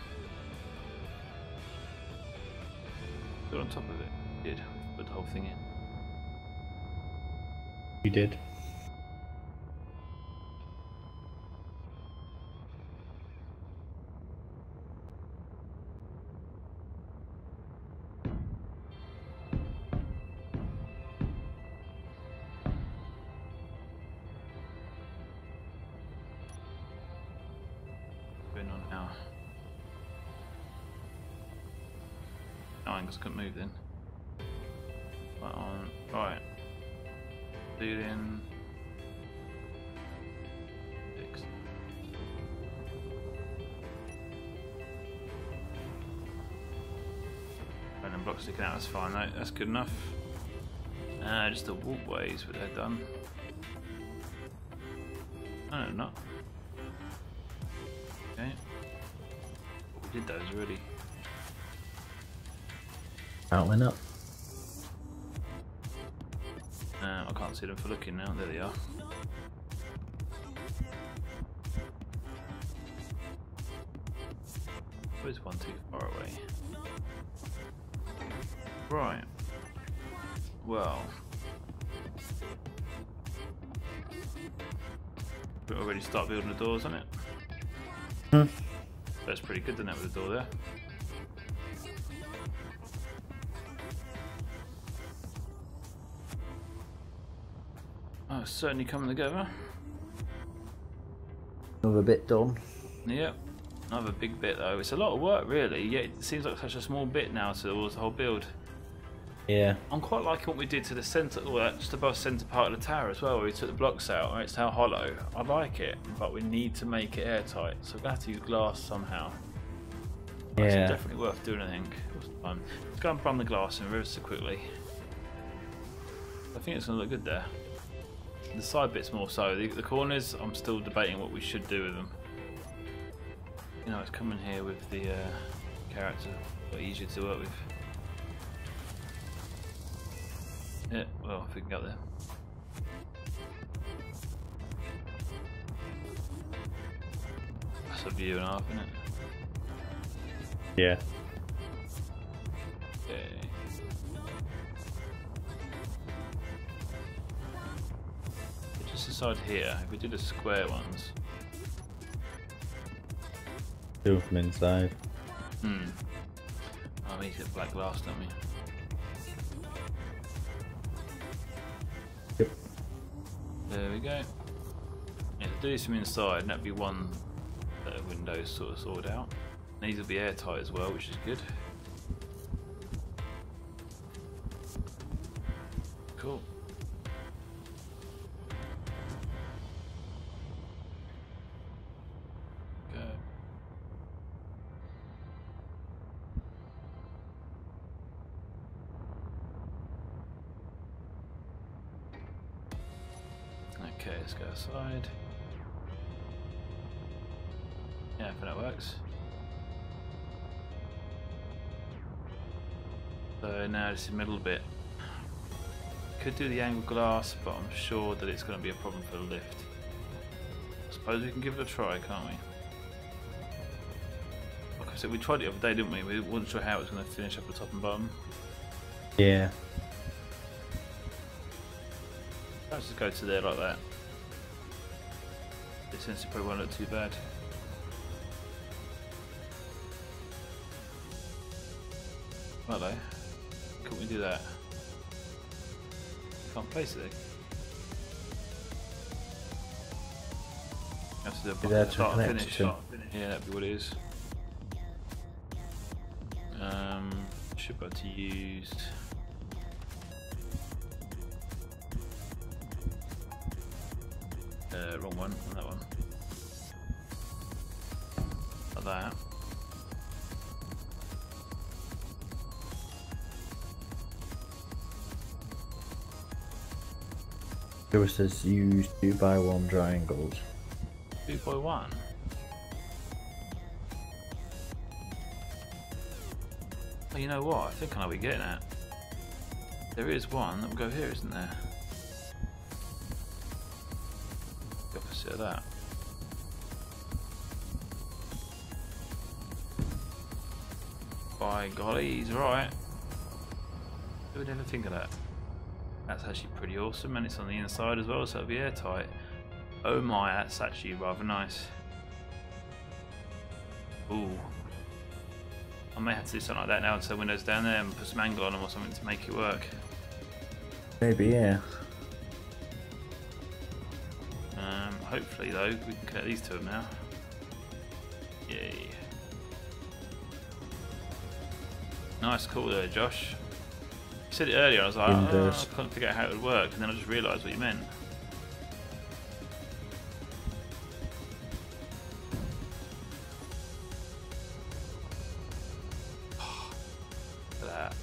Got on top of it. Did put the whole thing in. You did. Going on now. Oh, I just couldn't move then. Right on. Right. Dealing. 6. Random blocks sticking out, that's fine, though. That's good enough. Just the walkways, but they're done. No, no, not. Okay. We did those already. Outline up. I can't see them for looking now. There they are. Where's one too far away? Right. Well. We already start building the doors on it. That's pretty good, isn't it, with the door there? Oh, it's certainly coming together. Another bit done. Yep. Another big bit though. It's a lot of work really, yet it seems like such a small bit now towards the whole build. Yeah. I'm quite liking what we did to the centre, well, just above centre part of the tower as well, where we took the blocks out, and it's now hollow. I like it, but we need to make it airtight, so we're going to have to use glass somehow. Yeah. It's definitely worth doing, I think. Let's go and plumb the glass in reverse quickly. I think it's going to look good there. The side bits more so. The corners, I'm still debating what we should do with them. You know, it's coming here with the character, a lot easier to work with. Yeah, well, if we can get there. That's a view and a half, isn't it? Yeah. Okay. Just decide here, if we do the square ones. Two of them inside. Hmm. Oh, we need to get black glass, don't we? Yep. There we go. Yeah, to do this from inside, and that'd be one window sort of sorted out. These will be airtight as well, which is good. Cool. Go. Okay, let's go outside. Yeah, if that works. So now this is the middle bit. Could do the angled glass, but I'm sure that it's going to be a problem for the lift. I suppose we can give it a try, can't we? Like I said, we tried it the other day, didn't we? We weren't sure how it was going to finish up the top and bottom. Yeah. Let's just go to there like that. This sense probably won't look too bad. Hello. Couldn't we do that? Can't place it. Have to do a start and finish. Yeah, that'd be what it is. Should be able to use. Wrong one. On that one. Like that. There says use 2x1 triangles. 2x1? Oh, you know what? I think I know what we're getting at. There is one that will go here, isn't there? The opposite of that. By golly, he's right. Who would ever think of that? That's actually pretty awesome, and it's on the inside as well, so it'll be airtight. Oh my, that's actually rather nice. Ooh. I may have to do something like that now and turn windows down there and put some angle on them or something to make it work. Maybe, yeah. Hopefully though, we can cut these two of them now. Yay. Nice call there, Josh. You said it earlier, I was like, oh, I couldn't figure out how it would work, and then I just realised what you meant. Look at that.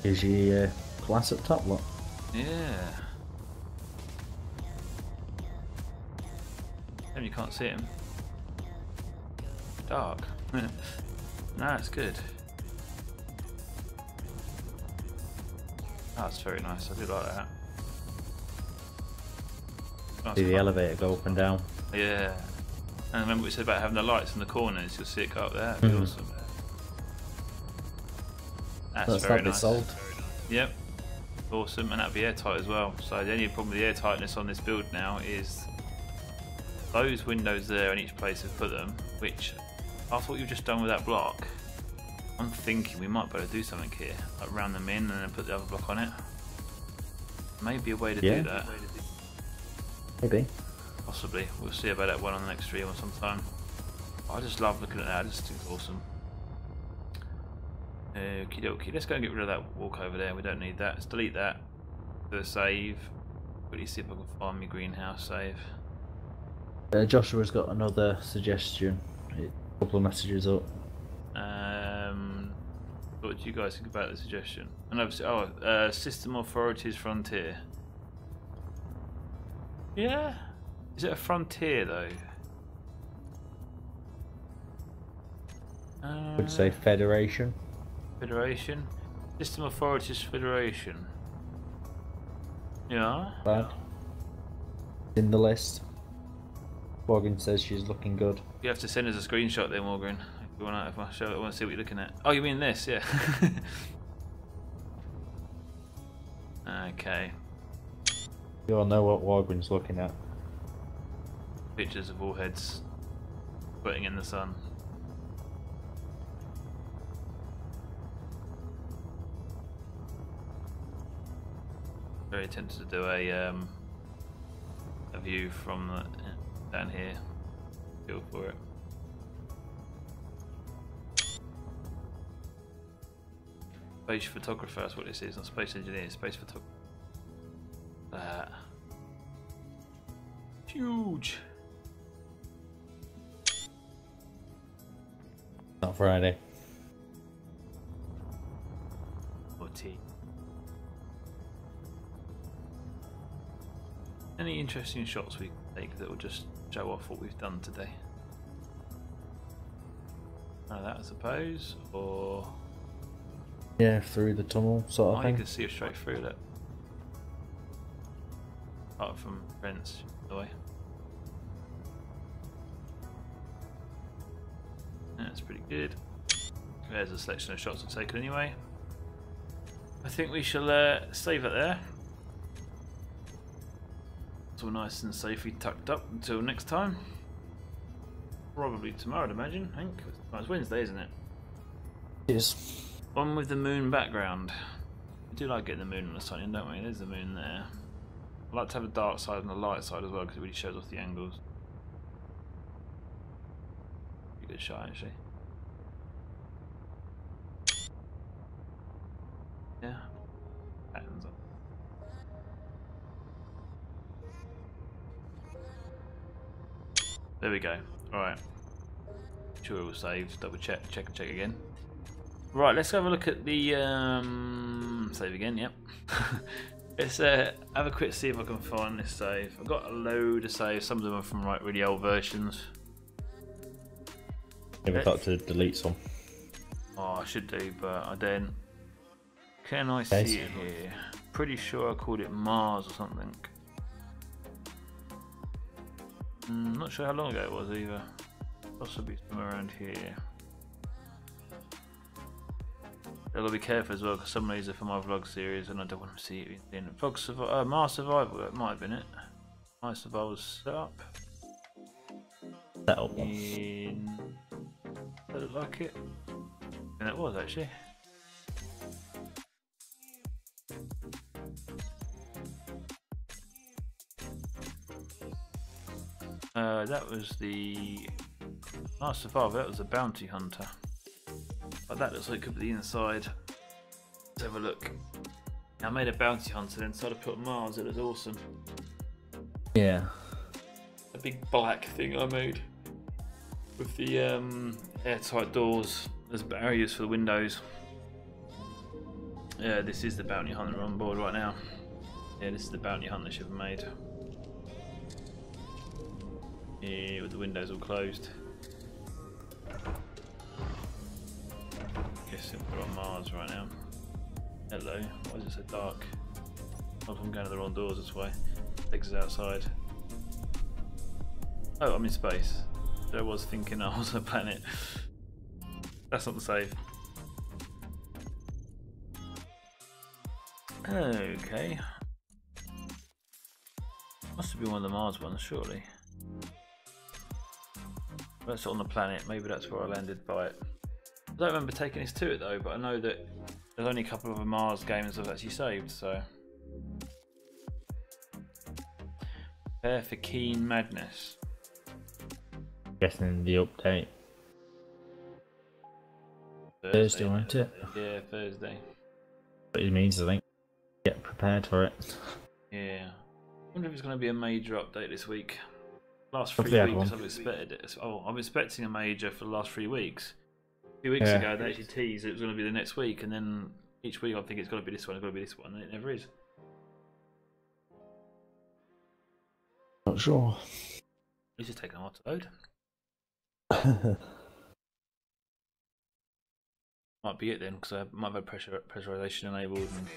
Is your glass at top, look? Yeah. Damn, you can't see him. Dark. No, it's good. Oh, that's very nice. I do like that. Nice See the fun. elevator go up and down. Yeah. And remember what we said about having the lights in the corners? You'll see it go up there. That'd be awesome. That's very nice. Sold. Yep. Awesome, and that'd be airtight as well. So the only problem with the airtightness on this build now is those windows there in each place we've put them, which after what you've just done with that block, I'm thinking we might be able to do something here, like round them in and then put the other block on it. Maybe a way to do that. Maybe. Possibly. We'll see about that one on the next stream or sometime. I just love looking at that. I just think it's awesome. Okie dokie. Let's go and get rid of that walk over there. We don't need that. Let's delete that. Do a save. Quickly see if I can find my greenhouse save. Joshua's got another suggestion. A couple of messages up. What do you guys think about the suggestion? And obviously, System Authorities Frontier. Yeah. Is it a frontier though? Would say Federation. Federation? System Authorities Federation. Yeah. Bad. In the list. Morgan says she's looking good. You have to send us a screenshot then, Morgan. If you want to show it, I want to see what you're looking at. Oh, you mean this? Yeah. Okay. You all know what Wargren's looking at. pictures of all heads sweating in the sun. Very tempted to do a view from down here. Feel for it. Space photographer, that's what this is, not space engineer, space photographer. Huge. Not Friday. Or tea. Any interesting shots we can take that will just show off what we've done today? That I suppose, or Yeah, through the tunnel sort of you thing. can see us straight through that. Apart from Brent's way. That's pretty good. There's a selection of shots I've taken anyway. I think we shall save it there. It's all nice and safely tucked up until next time. Probably tomorrow, I'd imagine. I think it's Wednesday, isn't it? Yes. One with the moon background. We do like getting the moon on the sun, don't we? There's the moon there. I like to have a dark side and a light side as well because it really shows off the angles. Pretty good shot actually. Yeah. Patterns up. There we go. Alright. Sure it will save. Double check and check again. Right, let's have a look at the save again, yep. Let's have a quick see if I can find this save. I've got a load of saves, some of them are from like really old versions. Never thought to delete some. Oh, I should do, but I didn't. Can I see it here? Pretty sure I called it Mars or something. Not sure how long ago it was either. Possibly somewhere around here. I've got to be careful as well because some of these are from my vlog series and I don't want to see it in Mars Survival, that might have been it. Mars Survival setup. That up one. Does it look like it? And it was actually. That was the Mars Survival, that was a bounty hunter. But that looks like it could be the inside. Let's have a look. I made a bounty hunter then decided to put on Mars, it was awesome. Yeah. A big black thing I made. With the airtight doors as barriers for the windows. Yeah, this is the bounty hunter on board right now. Yeah, this is the bounty hunter ship I made. Yeah, with the windows all closed. Guessing we're on Mars right now. Hello, why is it so dark? Oh, I'm going to the wrong doors this way. Takes us outside. Oh, I'm in space. I was thinking I was on a planet. That's not the save. Okay. Must have been one of the Mars ones, surely. That's on the planet, maybe that's where I landed by it. I don't remember taking this to it though, but I know that there's only a couple of Mars games I've actually saved, so. Prepare for Keen Madness. Guessing the update. Thursday, wasn't it? Yeah, Thursday. What it means, I think. Get prepared for it. Yeah. I wonder if it's going to be a major update this week. Last 3 weeks I've expected it. Oh, I'm expecting a major for the last 3 weeks. A few weeks ago they actually teased it was going to be the next week, and then each week I think it's got to be this one, it's got to be this one, and it never is. Not sure. It's just taking a while to load. Might be it then, because I might have pressurization enabled. And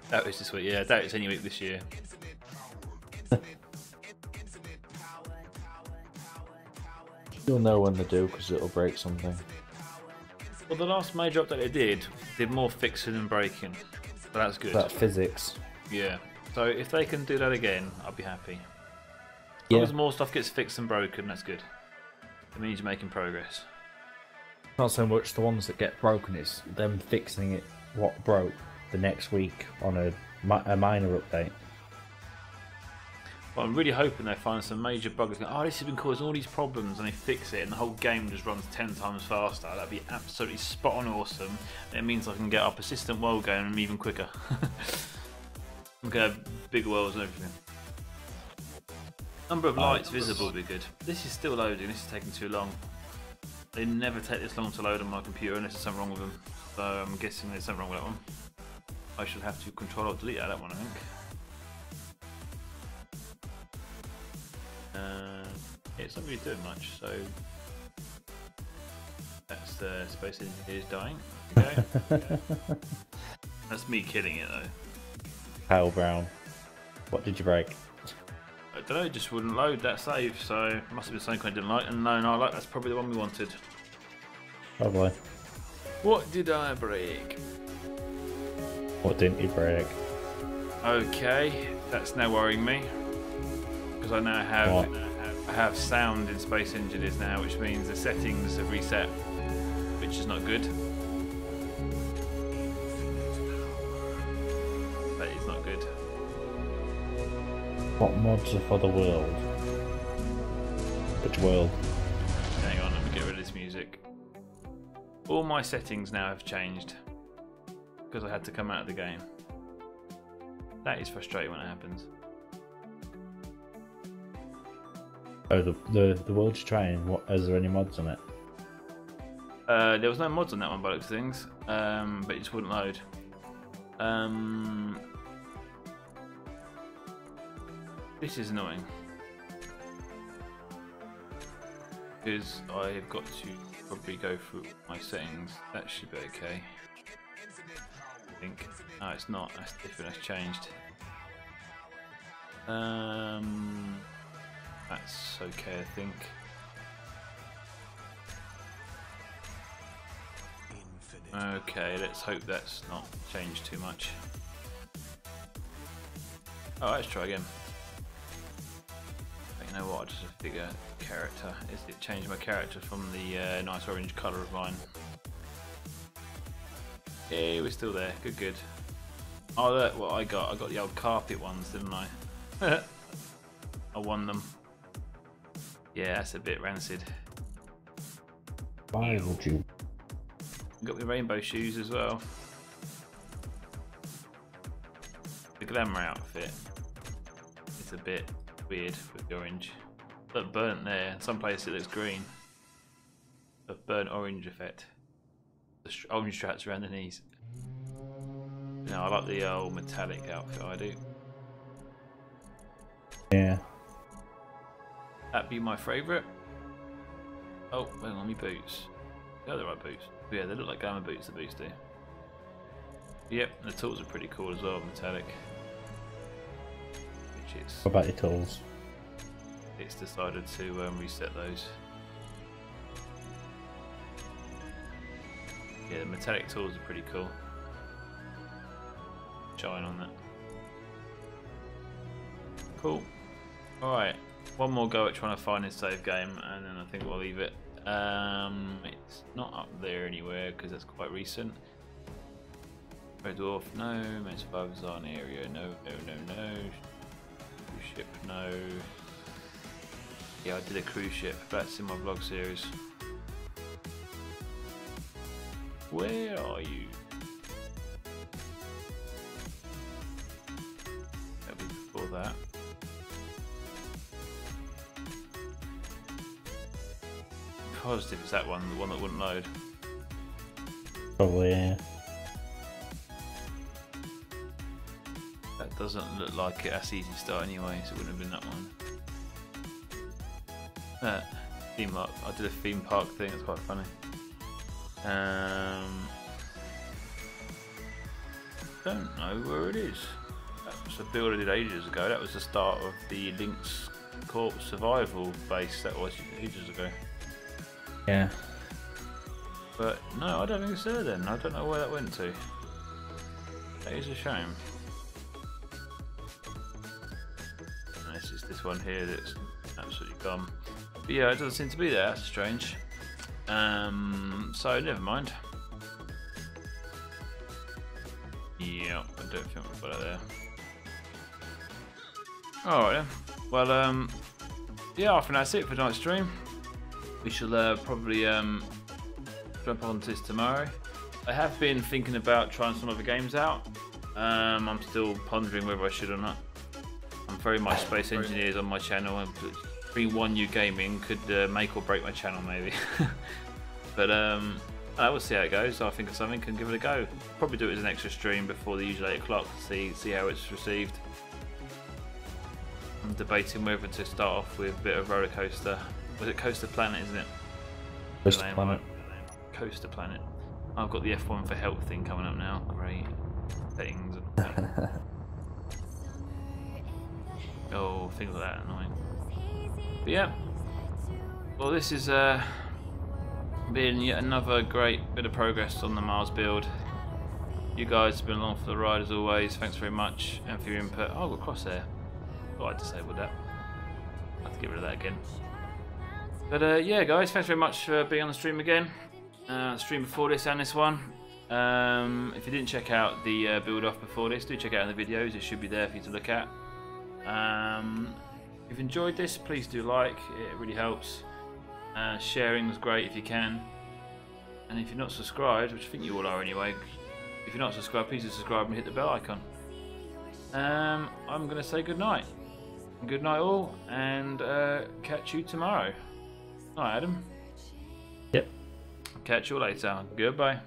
that was this week, yeah, that is any week this year. You'll know when they do because it'll break something. Well, the last major update they did more fixing and breaking, but that's good. That physics. Yeah, so if they can do that again, I'll be happy. As long as more stuff gets fixed and broken, that's good. It means you're making progress. Not so much the ones that get broken, it's them fixing it what broke the next week on a minor update. Well, I'm really hoping they find some major bugs. Oh, this has been causing all these problems, and they fix it, and the whole game just runs 10 times faster. That'd be absolutely spot on awesome. It means I can get our persistent world going even quicker. We can have bigger worlds and everything. Number of lights visible would be good. This is still loading. This is taking too long. They never take this long to load on my computer unless there's something wrong with them. So I'm guessing there's something wrong with that one. I should have to control or delete that one, I think. It's not really doing much, so that's the space engineer is dying. Okay. That's me killing it though. Pale brown. What did you break? I don't know, it just wouldn't load that save, so it must have been something I didn't like. And no, I like that's probably the one we wanted. Probably. What did I break? What didn't you break? Okay, that's now worrying me because I now have sound in Space Engineers now, which means the settings have reset, which is not good. That is not good. What mods are for the world? Which world? Hang on, let me get rid of this music. All my settings now have changed because I had to come out of the game. That is frustrating when it happens. Oh, the world's trying. What? Is there any mods on it? There was no mods on that one by the looks of things, but it just wouldn't load. This is annoying because I've got to probably go through my settings. That should be okay. I think. No, it's not. That's different. That's changed. That's okay, I think. Okay, let's hope that's not changed too much. Oh, let's try again. But you know what? Just a bigger character. It changed my character from the nice orange colour of mine. Yeah, we're still there. Good. Oh, look what I got. I got the old carpet ones, didn't I? I won them. Yeah, that's a bit rancid. Why would you? Got the rainbow shoes as well. The glamour outfit. It's a bit weird with the orange. Look burnt there. In some places it looks green. The burnt orange effect. The orange straps around the knees. No, I like the old metallic outfit. I do. Yeah. That'd be my favourite. Oh, hang on, me boots. They're the right boots. Yeah, they look like glamour boots, the boots do. Yep, the tools are pretty cool as well, metallic. Which is... What about your tools? It's decided to reset those. Yeah, the metallic tools are pretty cool. Shine on that. Cool. Alright, one more go at trying to find this save game and then I think we'll leave it. It's not up there anywhere because that's quite recent. Red Dwarf, no. Men's Zone area, no. Cruise ship, no. Yeah, I did a cruise ship. That's in my vlog series. Where are you? That'll be before that. Positive it's that one, the one that wouldn't load. Probably, yeah. That doesn't look like it. That's easy start anyway, so it wouldn't have been that one. Theme park. I did a theme park thing. It's quite funny. Don't know where it is. That was a build I did ages ago. That was the start of the Lynx Corp survival base. That was ages ago. Yeah. But no, I don't think it's there then. I don't know where that went to. That is a shame. And this is this one here that's Absolutely gone. But yeah, it doesn't seem to be there. That's strange. So never mind. Yeah, I don't think we've got it there. Alright then. Well, yeah, I think that's it for tonight's stream. We shall probably jump on to this tomorrow. I have been thinking about trying some other games out. I'm still pondering whether I should or not. I'm very much Space Engineers on my channel, and between one new gaming could make or break my channel maybe. But we'll see how it goes. I'll think of something and give it a go. Probably do it as an extra stream before the usual 8 o'clock to see how it's received. I'm debating whether to start off with a bit of roller coaster. Was it Coaster Planet, isn't it? Coaster Planet. Coaster Planet. I've got the F1 for Help thing coming up now. Great settings. Oh, things like that, annoying. But yeah. Well, this is been yet another great bit of progress on the Mars build. You guys have been along for the ride as always. Thanks very much and for your input. Oh, I've got crosshair. Thought I disabled that. I have to get rid of that again. But yeah, guys, thanks very much for being on the stream again. Stream before this and this one. If you didn't check out the build off before this, do check out the videos. It should be there for you to look at. If you've enjoyed this, please do like. It really helps. Sharing is great if you can. And if you're not subscribed, which I think you all are anyway, if you're not subscribed, please do subscribe and hit the bell icon. I'm going to say good night. Good night all, and catch you tomorrow. Night, Adam. Yep. Catch you later. Goodbye.